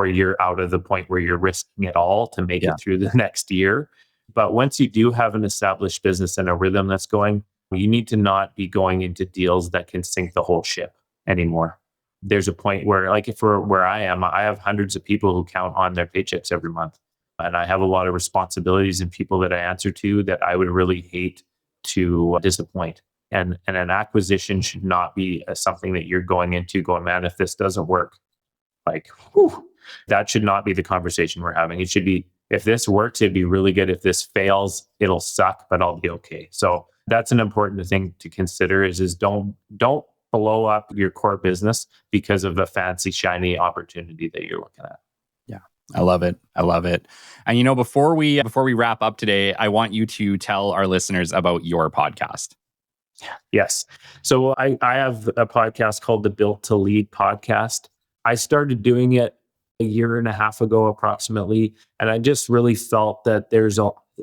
you're out of the point where you're risking it all to make it through the next year. But once you do have an established business and a rhythm that's going, you need to not be going into deals that can sink the whole ship anymore. There's a point where, like where I am, I have hundreds of people who count on their paychecks every month. And I have a lot of responsibilities and people that I answer to that I would really hate to disappoint. And an acquisition should not be something that you're going into going, man, if this doesn't work, like, whew, that should not be the conversation we're having. It should be, if this works, it'd be really good. If this fails, it'll suck, but I'll be okay. So that's an important thing to consider is don't blow up your core business because of a fancy, shiny opportunity that you're looking at. Yeah, I love it. I love it. And before we wrap up today, I want you to tell our listeners about your podcast. Yes. So I have a podcast called the Built to Lead podcast. I started doing it a year and a half ago, approximately. And I just really felt that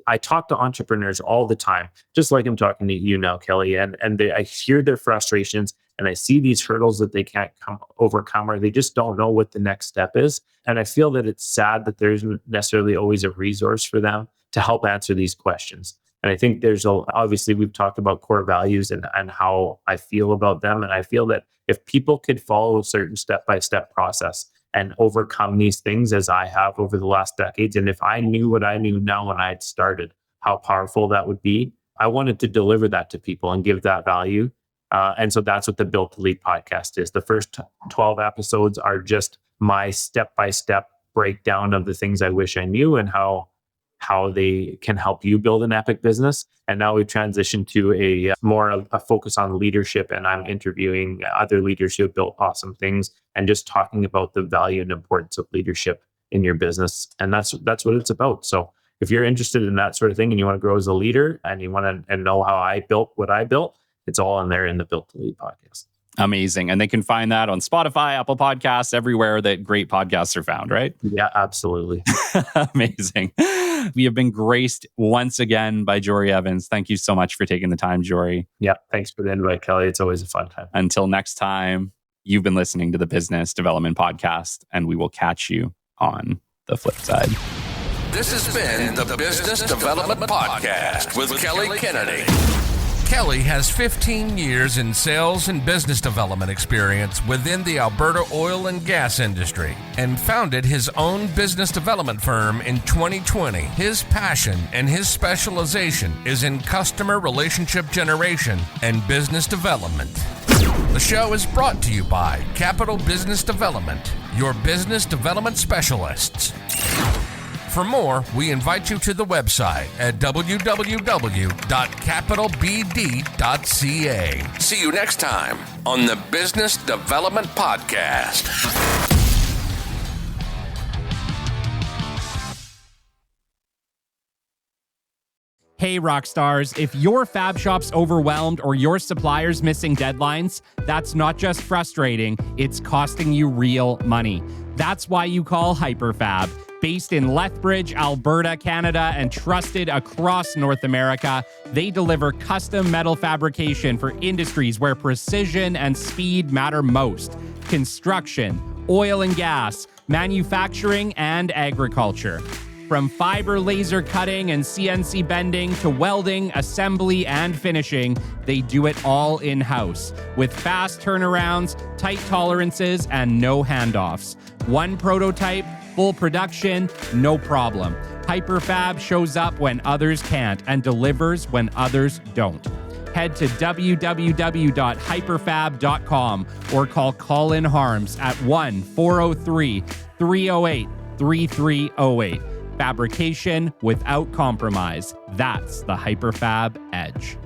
I talk to entrepreneurs all the time, just like I'm talking to you now, Kelly, and I hear their frustrations and I see these hurdles that they can't overcome, or they just don't know what the next step is. And I feel that it's sad that there isn't necessarily always a resource for them to help answer these questions. And I think obviously we've talked about core values and how I feel about them. And I feel that if people could follow a certain step-by-step process and overcome these things as I have over the last decades, and if I knew what I knew now when I had started, how powerful that would be, I wanted to deliver that to people and give that value. And so that's what the Built to Lead podcast is. The first 12 episodes are just my step-by-step breakdown of the things I wish I knew and how they can help you build an epic business. And now we've transitioned to a focus on leadership, and I'm interviewing other leaders who have built awesome things and just talking about the value and importance of leadership in your business. And that's what it's about. So if you're interested in that sort of thing and you want to grow as a leader and you want to know how I built what I built, it's all in there in the Built to Lead podcast. Amazing. And they can find that on Spotify, Apple Podcasts, everywhere that great podcasts are found, right? Yeah, absolutely. Amazing. We have been graced once again by Jory Evans. Thank you so much for taking the time, Jory. Yeah, thanks for the invite, Kelly. It's always a fun time. Until next time, you've been listening to the Business Development Podcast, and we will catch you on the flip side. This has been the Business Development Podcast with Kelly Kennedy. Kelly has 15 years in sales and business development experience within the Alberta oil and gas industry and founded his own business development firm in 2020. His passion and his specialization is in customer relationship generation and business development. The show is brought to you by Capital Business Development, your business development specialists. For more, we invite you to the website at www.capitalbd.ca. See you next time on the Business Development Podcast. Hey, rock stars, if your fab shop's overwhelmed or your supplier's missing deadlines, that's not just frustrating, it's costing you real money. That's why you call HyperFab. Based in Lethbridge, Alberta, Canada, and trusted across North America, they deliver custom metal fabrication for industries where precision and speed matter most. Construction, oil and gas, manufacturing, and agriculture. From fiber laser cutting and CNC bending to welding, assembly, and finishing, they do it all in-house with fast turnarounds, tight tolerances, and no handoffs. One prototype, full production, no problem. HyperFab shows up when others can't and delivers when others don't. Head to www.hyperfab.com or call Colin Harms at 1-403-308-3308. Fabrication without compromise. That's the HyperFab edge.